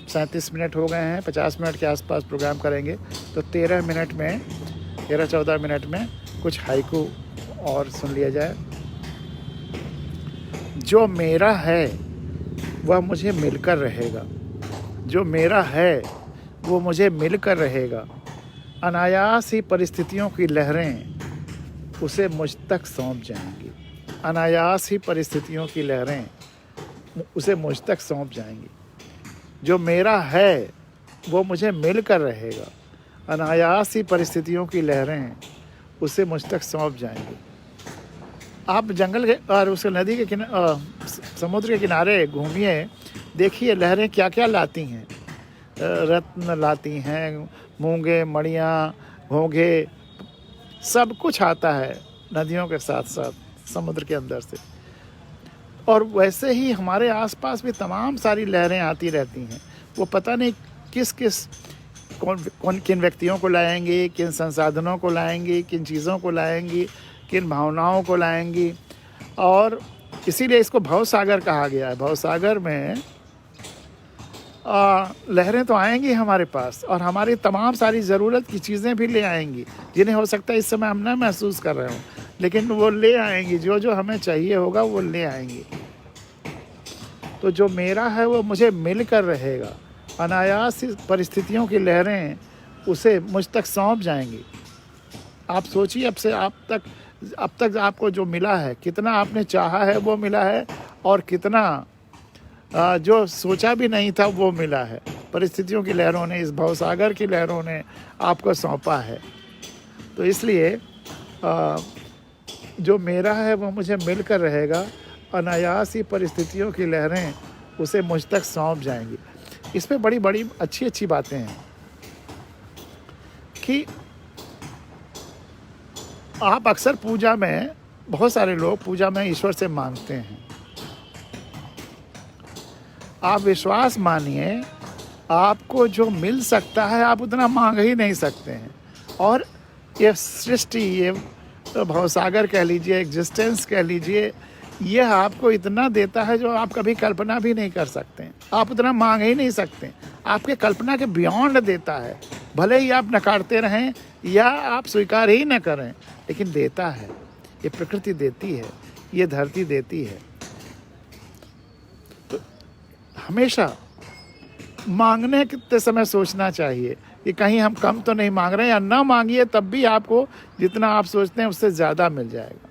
37 मिनट हो गए हैं, 50 मिनट के आसपास प्रोग्राम करेंगे, तो 13-14 मिनट में कुछ हाइकू और सुन लिया जाए। जो मेरा है वह मुझे मिलकर रहेगा, जो मेरा है वो मुझे मिलकर रहेगा, अनायास ही परिस्थितियों की लहरें उसे मुझ तक सौंप जाएंगी। अनायास ही परिस्थितियों की लहरें उसे मुझ तक सौंप जाएंगी। जो मेरा है वो मुझे मिलकर रहेगा, अनायास ही परिस्थितियों की लहरें उसे मुझ तक सौंप जाएंगी। आप जंगल के और उस नदी के समुद्र के किनारे घूमिए, देखिए लहरें क्या क्या लाती हैं। रत्न लाती हैं, मूंगे, मणियाँ, घोंघे, सब कुछ आता है नदियों के साथ साथ समुद्र के अंदर से। और वैसे ही हमारे आसपास भी तमाम सारी लहरें आती रहती हैं। वो पता नहीं किन व्यक्तियों को लाएंगी, किन संसाधनों को लाएंगी, किन चीज़ों को लाएंगी, किन भावनाओं को लाएंगी। और इसीलिए इसको भवसागर कहा गया है। भवसागर में लहरें तो आएंगी हमारे पास और हमारी तमाम सारी ज़रूरत की चीज़ें भी ले आएंगी, जिन्हें हो सकता है इस समय हम ना महसूस कर रहे हों, लेकिन वो ले आएंगी। जो जो हमें चाहिए होगा वो ले आएंगी। तो जो मेरा है वो मुझे मिलकर रहेगा, अनायास परिस्थितियों की लहरें उसे मुझ तक सौंप जाएंगी। आप सोचिए, अब तक आपको जो मिला है, कितना आपने चाहा है वो मिला है, और कितना जो सोचा भी नहीं था वो मिला है। परिस्थितियों की लहरों ने, इस भवसागर की लहरों ने आपको सौंपा है। तो इसलिए जो मेरा है वो मुझे मिलकर रहेगा, अनायास ही परिस्थितियों की लहरें उसे मुझ तक सौंप जाएंगी। इसमें बड़ी बड़ी अच्छी बातें हैं कि आप अक्सर पूजा में, बहुत सारे लोग पूजा में ईश्वर से मांगते हैं। आप विश्वास मानिए, आपको जो मिल सकता है आप उतना मांग ही नहीं सकते हैं। और ये सृष्टि, ये भवसागर कह लीजिए, एग्जिस्टेंस कह लीजिए, यह आपको इतना देता है जो आप कभी कल्पना भी नहीं कर सकते हैं। आप उतना मांग ही नहीं सकते, आपके कल्पना के बियॉन्ड देता है। भले ही आप नकारते रहें या आप स्वीकार ही न करें, लेकिन देता है। ये प्रकृति देती है, ये धरती देती है। तो हमेशा मांगने के समय सोचना चाहिए कि कहीं हम कम तो नहीं मांग रहे हैं, या ना मांगिए तब भी आपको जितना आप सोचते हैं उससे ज़्यादा मिल जाएगा।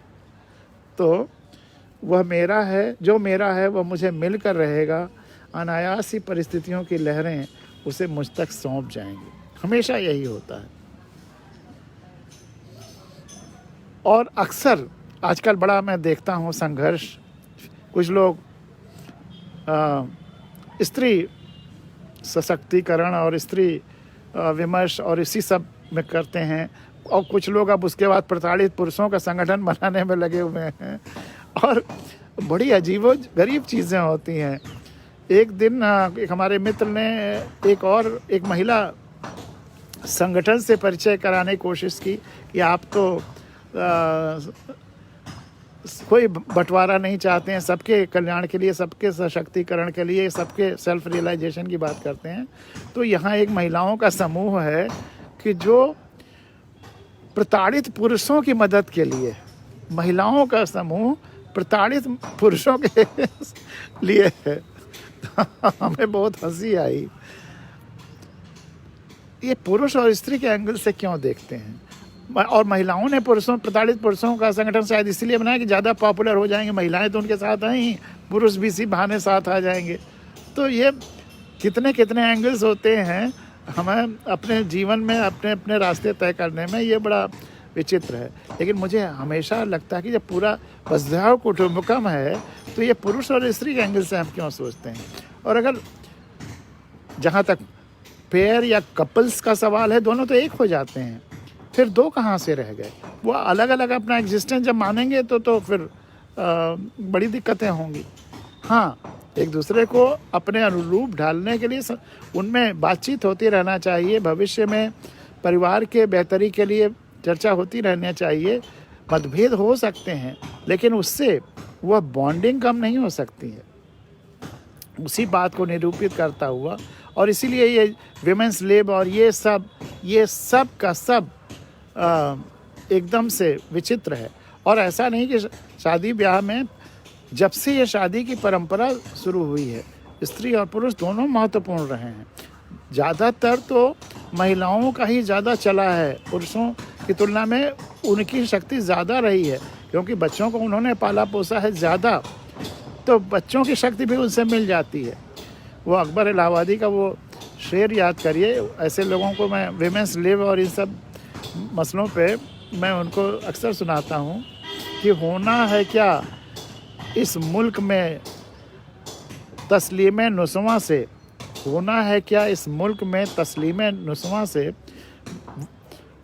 तो वह मेरा है, जो मेरा है वह मुझे मिलकर रहेगा। अनायास ही परिस्थितियों की लहरें उसे मुझ तक सौंप जाएंगी। हमेशा यही होता है। और अक्सर आजकल बड़ा मैं देखता हूँ संघर्ष, कुछ लोग स्त्री सशक्तिकरण और स्त्री विमर्श और इसी सब में करते हैं, और कुछ लोग अब उसके बाद प्रताड़ित पुरुषों का संगठन बनाने में लगे हुए हैं, और बड़ी अजीबो गरीब चीज़ें होती हैं। एक दिन एक हमारे मित्र ने एक महिला संगठन से परिचय कराने की कोशिश की कि आप तो कोई बंटवारा नहीं चाहते हैं, सबके कल्याण के लिए, सबके सशक्तिकरण के लिए, सबके सेल्फ रियलाइजेशन की बात करते हैं। तो यहाँ एक महिलाओं का समूह है कि जो प्रताड़ित पुरुषों की मदद के लिए, महिलाओं का समूह प्रताड़ित पुरुषों के लिए है। हमें बहुत हंसी आई। ये पुरुष और स्त्री के एंगल से क्यों देखते हैं? और महिलाओं ने प्रताड़ित पुरुषों का संगठन शायद इसलिए बनाया कि ज़्यादा पॉपुलर हो जाएंगे, महिलाएं तो उनके साथ हैं ही, पुरुष भी इसी बहाने साथ आ जाएंगे। तो ये कितने कितने एंगल्स होते हैं। हमें अपने जीवन में अपने अपने रास्ते तय करने में ये बड़ा विचित्र है। लेकिन मुझे हमेशा लगता है कि जब पूरा वसुधैव कुटुम्बकम है तो ये पुरुष और स्त्री के एंगल से हम क्यों सोचते हैं। और अगर जहाँ तक पेयर या कपल्स का सवाल है, दोनों तो एक हो जाते हैं, फिर दो कहाँ से रह गए? वो अलग अलग अपना एग्जिस्टेंस जब मानेंगे तो फिर बड़ी दिक्कतें होंगी। हाँ, एक दूसरे को अपने अनुरूप ढालने के लिए उनमें बातचीत होती रहना चाहिए। भविष्य में परिवार के बेहतरी के लिए चर्चा होती रहनी चाहिए। मतभेद हो सकते हैं, लेकिन उससे वह बॉन्डिंग कम नहीं हो सकती है। उसी बात को निरूपित करता हुआ, और इसीलिए ये विमेंस लेब और ये सब का सब एकदम से विचित्र है। और ऐसा नहीं कि शादी ब्याह में, जब से ये शादी की परंपरा शुरू हुई है, स्त्री और पुरुष दोनों महत्वपूर्ण रहे हैं। ज़्यादातर तो महिलाओं का ही ज़्यादा चला है, पुरुषों की तुलना में उनकी शक्ति ज़्यादा रही है, क्योंकि बच्चों को उन्होंने पाला पोसा है ज़्यादा, तो बच्चों की शक्ति भी उनसे मिल जाती है। वो अकबर इलाहाबादी का वो शेर याद करिए। ऐसे लोगों को मैं विमेंस लिव और इन सब मसलों पे मैं उनको अक्सर सुनाता हूँ कि होना है क्या इस मुल्क में तस्लीम नुस्वा से, होना है क्या इस मुल्क में तस्लीम नुस्वा से,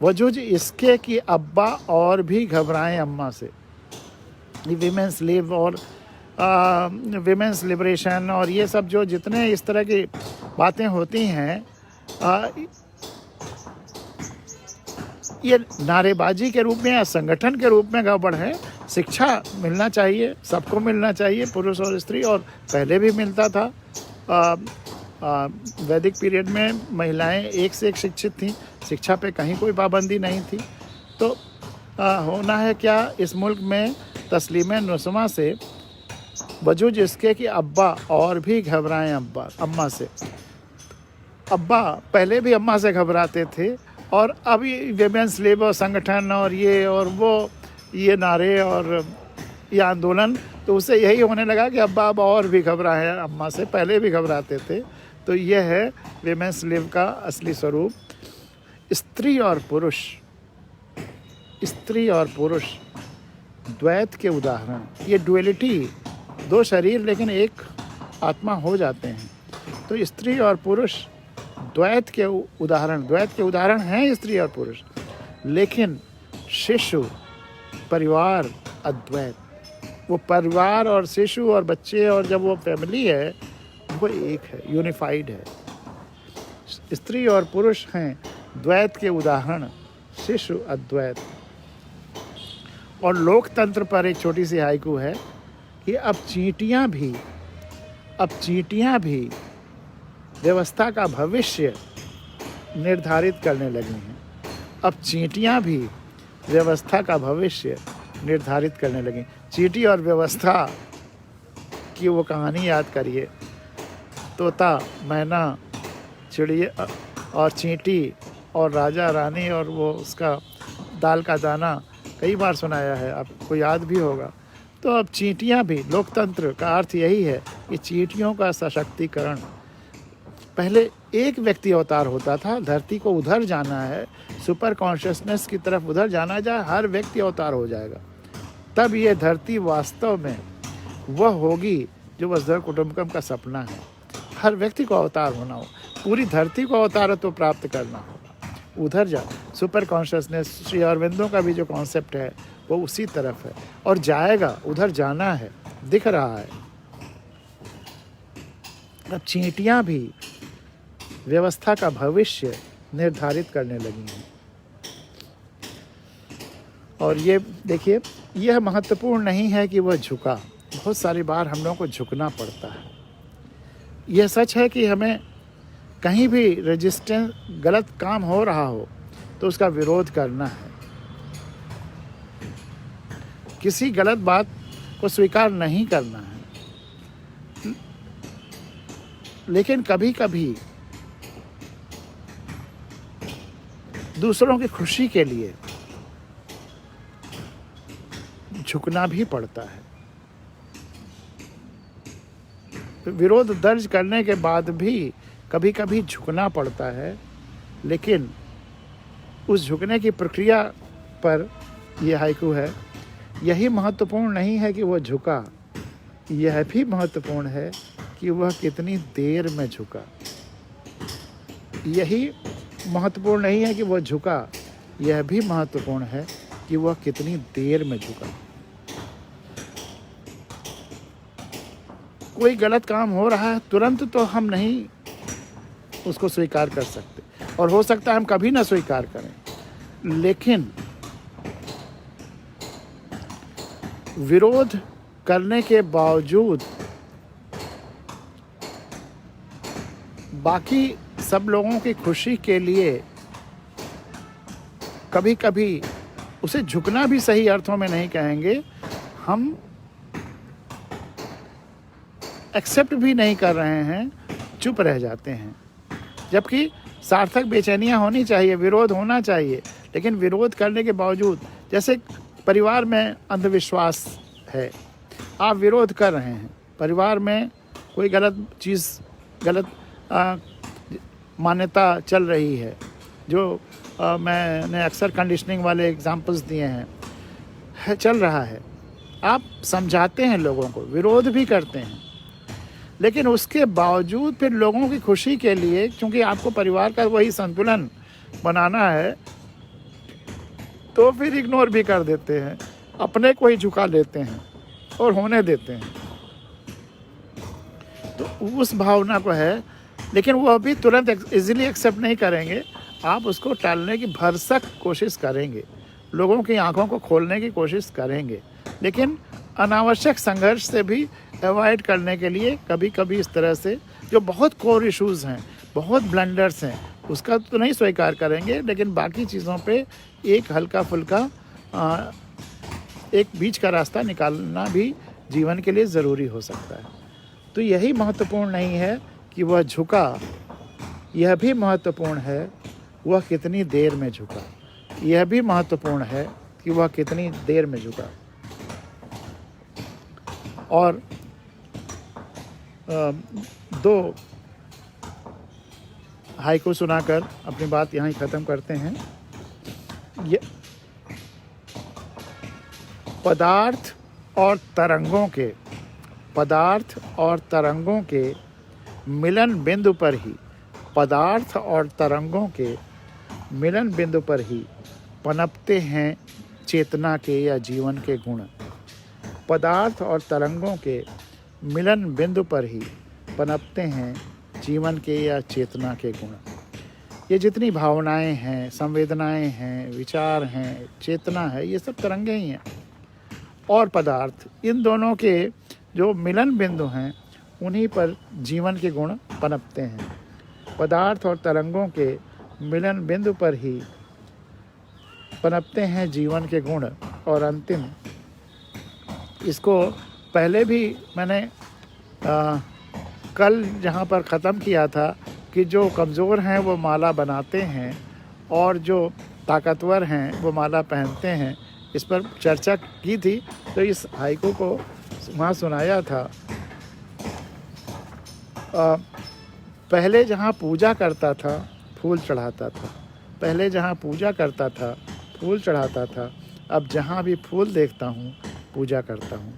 वजूद इसके कि अब्बा और भी घबराएं अम्मा से। विमेंस लिव और विमेंस लिबरेशन और ये सब जो जितने इस तरह की बातें होती हैं, ये नारेबाजी के रूप में या संगठन के रूप में गड़बड़ है। शिक्षा मिलना चाहिए, सबको मिलना चाहिए, पुरुष और स्त्री, और पहले भी मिलता था। वैदिक पीरियड में महिलाएं एक से एक शिक्षित थीं, शिक्षा पे कहीं कोई पाबंदी नहीं थी। तो होना है क्या इस मुल्क में तस्लीम नुस्वा से, वजूद इसके कि अब्बा और भी घबराएं अम्मा से। अब्बा पहले भी अम्मा से घबराते थे, और अभी विमेंस लेबर संगठन और ये और वो, ये नारे और ये आंदोलन, तो उससे यही होने लगा कि अब्बा अब और भी घबराएं अम्मा से, पहले भी घबराते थे। तो ये है विमेंस लिव का असली स्वरूप। स्त्री और पुरुष, स्त्री और पुरुष द्वैत के उदाहरण। ये डुअलिटी, दो शरीर लेकिन एक आत्मा हो जाते हैं। तो स्त्री और पुरुष द्वैत के उदाहरण हैं स्त्री और पुरुष। लेकिन शिशु परिवार अद्वैत। वो परिवार और शिशु और बच्चे और जब वो फैमिली है वो एक है, यूनिफाइड है। स्त्री और पुरुष हैं द्वैत के उदाहरण, शिशु अद्वैत। और लोकतंत्र पर एक छोटी सी हाइकू है कि अब चींटियां भी व्यवस्था का भविष्य निर्धारित करने लगी हैं। अब चींटियां भी व्यवस्था का भविष्य निर्धारित करने लगी। चींटी और व्यवस्था की वो कहानी याद करिए। तोता, मैना, चिड़िया और चींटी और राजा रानी और वो उसका दाल का दाना कई बार सुनाया है, आपको याद भी होगा। तो अब चींटियां भी, लोकतंत्र का अर्थ यही है कि चींटियों का सशक्तिकरण। पहले एक व्यक्ति अवतार होता था, धरती को उधर जाना है, सुपर कॉन्शियसनेस की तरफ उधर जाना है जहाँ हर व्यक्ति अवतार हो जाएगा। तब ये धरती वास्तव में वह होगी जो वसुधैव कुटुंबकम का सपना है। हर व्यक्ति को अवतार होना हो, पूरी धरती को अवतारत्व प्राप्त करना होगा, उधर जा। सुपर कॉन्शियसनेस, श्री अरविंदों का भी जो कॉन्सेप्ट है वो उसी तरफ है और जाएगा, उधर जाना है, दिख रहा है। अब चींटियां भी व्यवस्था का भविष्य निर्धारित करने लगी हैं। और ये देखिए, यह महत्वपूर्ण नहीं है कि वह झुका। बहुत सारी बार हम लोगों को झुकना पड़ता है। यह सच है कि हमें कहीं भी रेजिस्टेंस, गलत काम हो रहा हो तो उसका विरोध करना है। किसी गलत बात को स्वीकार नहीं करना है। लेकिन कभी कभी दूसरों की खुशी के लिए झुकना भी पड़ता है। विरोध दर्ज करने के बाद भी कभी कभी झुकना पड़ता है। लेकिन उस झुकने की प्रक्रिया पर यह हाइकू है, यही महत्वपूर्ण नहीं है कि वह झुका, यह भी महत्वपूर्ण है कि वह कितनी देर में झुका। यही महत्वपूर्ण नहीं है कि वह झुका, यह भी महत्वपूर्ण है कि वह कितनी देर में झुका। कोई गलत काम हो रहा है, तुरंत तो हम नहीं उसको स्वीकार कर सकते, और हो सकता है हम कभी ना स्वीकार करें। लेकिन विरोध करने के बावजूद बाकी सब लोगों की खुशी के लिए कभी कभी उसे झुकना भी सही अर्थों में नहीं कहेंगे, हम एक्सेप्ट भी नहीं कर रहे हैं, चुप रह जाते हैं। जबकि सार्थक बेचैनियाँ होनी चाहिए, विरोध होना चाहिए। लेकिन विरोध करने के बावजूद, जैसे परिवार में अंधविश्वास है, आप विरोध कर रहे हैं, परिवार में कोई गलत चीज़, गलत मान्यता चल रही है, जो मैंने अक्सर कंडीशनिंग वाले एग्जाम्पल्स दिए हैं, चल रहा है। आप समझाते हैं लोगों को, विरोध भी करते हैं, लेकिन उसके बावजूद फिर लोगों की खुशी के लिए, क्योंकि आपको परिवार का वही संतुलन बनाना है, तो फिर इग्नोर भी कर देते हैं, अपने को ही झुका लेते हैं और होने देते हैं। तो उस भावना को है, लेकिन वो अभी तुरंत इजीली एक्सेप्ट नहीं करेंगे। आप उसको टालने की भरसक कोशिश करेंगे, लोगों की आंखों को खोलने की कोशिश करेंगे, लेकिन अनावश्यक संघर्ष से भी अवॉइड करने के लिए कभी कभी इस तरह से, जो बहुत कोर इश्यूज़ हैं, बहुत ब्लंडर्स हैं, उसका तो नहीं स्वीकार करेंगे, लेकिन बाकी चीज़ों पे एक हल्का फुल्का एक बीच का रास्ता निकालना भी जीवन के लिए ज़रूरी हो सकता है। तो यही महत्वपूर्ण नहीं है कि वह झुका, यह भी महत्वपूर्ण है वह कितनी देर में झुका। यह भी महत्वपूर्ण है कि वह कितनी देर में झुका। और दो हाइकू सुनाकर अपनी बात यहाँ ही ख़त्म करते हैं। ये पदार्थ और तरंगों के मिलन बिंदु पर ही, पनपते हैं चेतना के या जीवन के गुण। पदार्थ और तरंगों के मिलन बिंदु पर ही पनपते हैं जीवन के या चेतना के गुण। ये जितनी भावनाएं हैं, संवेदनाएं हैं, विचार हैं, चेतना है, ये सब तरंगे ही हैं। और पदार्थ, इन दोनों के जो मिलन बिंदु हैं उन्हीं पर जीवन के गुण पनपते हैं। पदार्थ और तरंगों के मिलन बिंदु पर ही पनपते हैं जीवन के गुण। और अंतिम, इसको पहले भी मैंने कल जहाँ पर ख़त्म किया था कि जो कमज़ोर हैं वो माला बनाते हैं और जो ताकतवर हैं वो माला पहनते हैं, इस पर चर्चा की थी। तो इस हाइकू को वहाँ सुनाया था। पहले जहाँ पूजा करता था फूल चढ़ाता था, पहले जहाँ पूजा करता था फूल चढ़ाता था, अब जहाँ भी फूल देखता हूँ पूजा करता हूँ।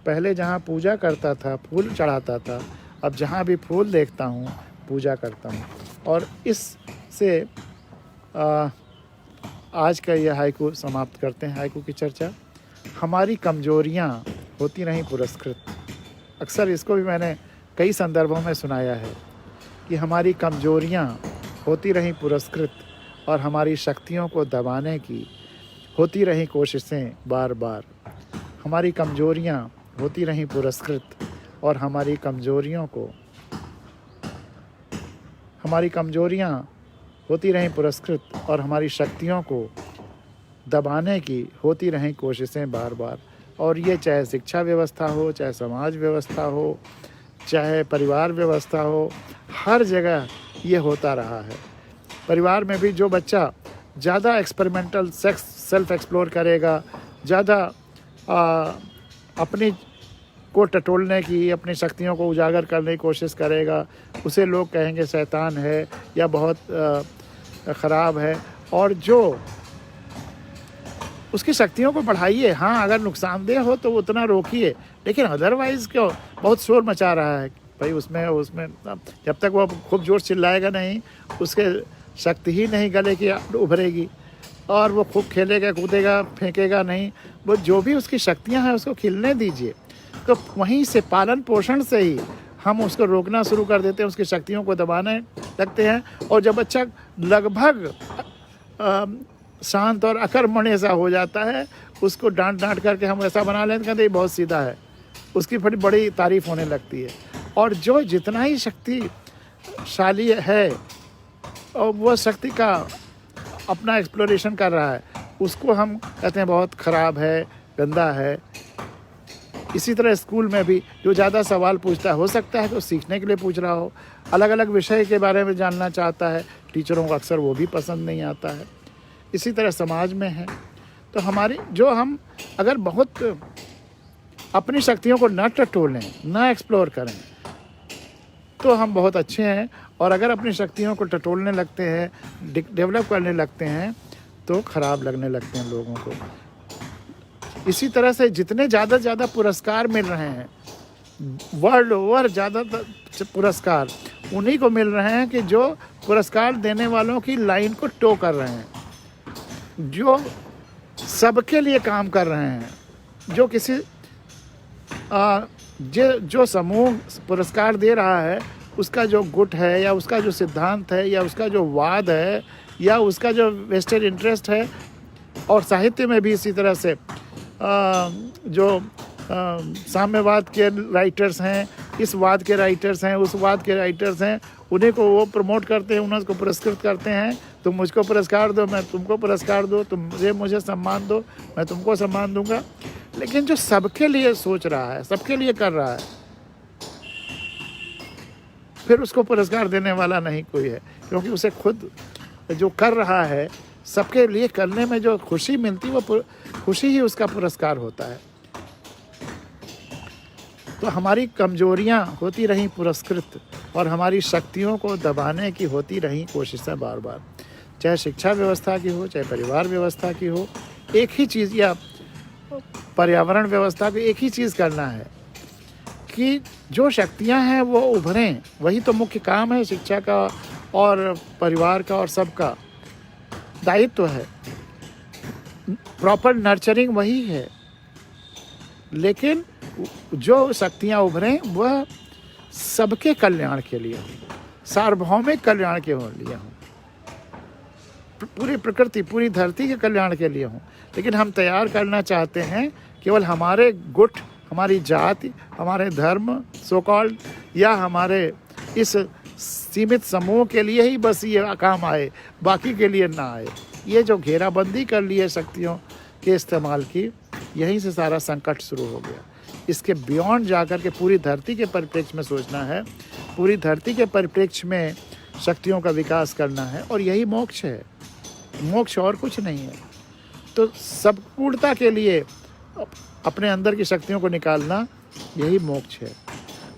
पहले जहाँ पूजा करता था फूल चढ़ाता था, अब जहाँ भी फूल देखता हूँ पूजा करता हूँ। और इससे आज का यह हाइकू समाप्त करते हैं। हाइकू की चर्चा। हमारी कमजोरियाँ होती नहीं पुरस्कृत। अक्सर इसको भी मैंने कई संदर्भों में सुनाया है कि हमारी कमजोरियाँ होती रहीं पुरस्कृत और हमारी शक्तियों को दबाने की होती रहीं कोशिशें बार बार। हमारी कमजोरियाँ होती रहीं पुरस्कृत और हमारी कमजोरियाँ होती रहीं पुरस्कृत और हमारी शक्तियों को दबाने की होती रहीं कोशिशें बार बार। और ये चाहे शिक्षा व्यवस्था हो, चाहे समाज व्यवस्था हो, चाहे परिवार व्यवस्था हो, हर जगह ये होता रहा है। परिवार में भी जो बच्चा ज़्यादा एक्सपेरिमेंटल सेल्फ एक्सप्लोर करेगा, ज़्यादा अपनी को टटोलने की, अपनी शक्तियों को उजागर करने की कोशिश करेगा, उसे लोग कहेंगे शैतान है या बहुत ख़राब है। और जो उसकी शक्तियों को बढ़ाइए, हाँ अगर नुकसानदेह हो तो उतना रोकिए, लेकिन अदरवाइज़ क्यों बहुत शोर मचा रहा है भाई, उसमें जब तक वो खूब जोर चिल्लाएगा नहीं, उसके शक्ति ही नहीं गले की उभरेगी। और वो खूब खेलेगा, कूदेगा, फेंकेगा नहीं। वो जो भी उसकी शक्तियाँ हैं उसको खिलने दीजिए। तो वहीं से पालन पोषण से ही हम उसको रोकना शुरू कर देते हैं, उसकी शक्तियों को दबाने लगते हैं। और जब बच्चा लगभग शांत और अकर्मण्य सा हो जाता है, उसको डांट करके हम ऐसा बना लेते, कहते ये बहुत सीधा है, उसकी बड़ी तारीफ होने लगती है। और जो जितना ही शक्तिशाली है और वो शक्ति का अपना एक्सप्लोरेशन कर रहा है, उसको हम कहते हैं बहुत ख़राब है, गंदा है। इसी तरह स्कूल में भी जो ज़्यादा सवाल पूछता है, हो सकता है कि वो सीखने के लिए पूछ रहा हो, अलग अलग विषय के बारे में जानना चाहता है, टीचरों को अक्सर वो भी पसंद नहीं आता है। इसी तरह समाज में है। तो हम अगर बहुत अपनी शक्तियों को न टटोलें, न एक्सप्लोर करें, तो हम बहुत अच्छे हैं। और अगर अपनी शक्तियों को टटोलने लगते हैं, डेवलप करने लगते हैं, तो ख़राब लगने लगते हैं लोगों को। इसी तरह से जितने ज़्यादा पुरस्कार मिल रहे हैं वर्ल्ड ओवर, ज़्यादा पुरस्कार उन्हीं को मिल रहे हैं कि जो पुरस्कार देने वालों की लाइन को टो कर रहे हैं, जो सबके लिए काम कर रहे हैं, जो किसी जो समूह पुरस्कार दे रहा है उसका जो गुट है या उसका जो सिद्धांत है या उसका जो वाद है या उसका जो वेस्टेड इंटरेस्ट है। और साहित्य में भी इसी तरह से जो साम्यवाद के राइटर्स हैं, इस वाद के राइटर्स हैं, उस वाद के राइटर्स हैं, उन्हीं को वो प्रमोट करते हैं, उन्हें को पुरस्कृत करते हैं। तुम मुझको पुरस्कार दो, मैं तुमको पुरस्कार दो, तुम मुझे सम्मान दो, मैं तुमको सम्मान दूंगा। लेकिन जो सबके लिए सोच रहा है, सबके लिए कर रहा है, फिर उसको पुरस्कार देने वाला नहीं कोई है, क्योंकि उसे खुद जो कर रहा है, सबके लिए करने में जो खुशी मिलती है, वो खुशी ही उसका पुरस्कार होता है। तो हमारी कमजोरियां होती रहीं पुरस्कृत और हमारी शक्तियों को दबाने की होती रहीं कोशिशें बार बार, चाहे शिक्षा व्यवस्था की हो, चाहे परिवार व्यवस्था की हो। एक ही चीज़, या पर्यावरण व्यवस्था को एक ही चीज़ करना है कि जो शक्तियां हैं वो उभरें। वही तो मुख्य काम है शिक्षा का और परिवार का और सबका दायित्व है। प्रॉपर नर्चरिंग वही है, लेकिन जो शक्तियाँ उभरें वह सबके कल्याण के लिए हो, सार्वभौमिक कल्याण के लिए हो, पूरी प्रकृति पूरी धरती के कल्याण के लिए हो। लेकिन हम तैयार करना चाहते हैं केवल हमारे गुट, हमारी जाति, हमारे धर्म सो कॉल्ड, या हमारे इस सीमित समूह के लिए ही बस ये काम आए, बाकी के लिए ना आए। ये जो घेराबंदी कर ली है शक्तियों के इस्तेमाल की, यहीं से सारा संकट शुरू हो गया। इसके बियॉन्ड जाकर के पूरी धरती के परिप्रेक्ष्य में सोचना है, पूरी धरती के परिप्रेक्ष्य में शक्तियों का विकास करना है, और यही मोक्ष है। मोक्ष और कुछ नहीं है। तो सब पूर्णता के लिए अपने अंदर की शक्तियों को निकालना, यही मोक्ष है।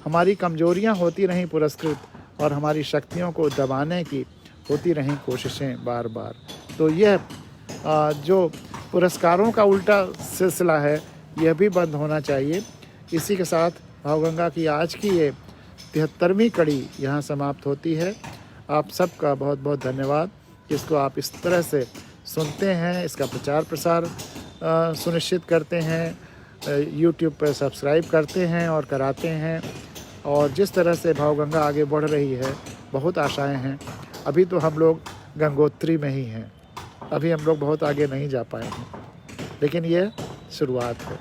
हमारी कमजोरियां होती रहीं पुरस्कृत, और हमारी शक्तियों को दबाने की होती रहीं कोशिशें बार बार। तो यह जो पुरस्कारों का उल्टा सिलसिला है, यह भी बंद होना चाहिए। इसी के साथ भावगंगा की आज की ये 73वीं कड़ी यहाँ समाप्त होती है। आप सबका बहुत बहुत धन्यवाद, जिसको आप इस तरह से सुनते हैं, इसका प्रचार प्रसार सुनिश्चित करते हैं, यूट्यूब पर सब्सक्राइब करते हैं और कराते हैं। और जिस तरह से भावगंगा आगे बढ़ रही है, बहुत आशाएं हैं। अभी तो हम लोग गंगोत्री में ही हैं, अभी हम लोग बहुत आगे नहीं जा पाए हैं, लेकिन यह शुरुआत है।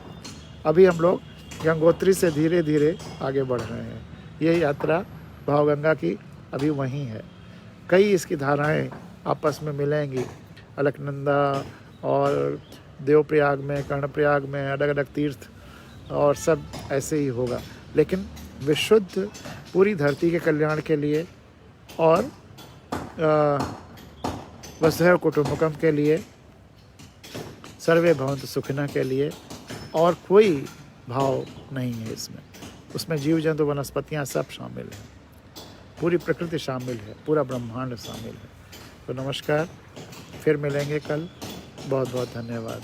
अभी हम लोग गंगोत्री से धीरे धीरे आगे बढ़ रहे हैं। ये यात्रा भावगंगा की अभी वहीं है। कई इसकी धाराएं आपस में मिलेंगी, अलकनंदा और देवप्रयाग में, कर्णप्रयाग में, अलग अलग तीर्थ, और सब ऐसे ही होगा। लेकिन विशुद्ध पूरी धरती के कल्याण के लिए और वसुधैव कुटुम्बकम के लिए, सर्वे भवन्तु सुखिनः के लिए, और कोई भाव नहीं है इसमें। उसमें जीव जंतु वनस्पतियाँ सब शामिल हैं, पूरी प्रकृति शामिल है, पूरा ब्रह्मांड शामिल है। तो नमस्कार, फिर मिलेंगे कल। बहुत बहुत धन्यवाद।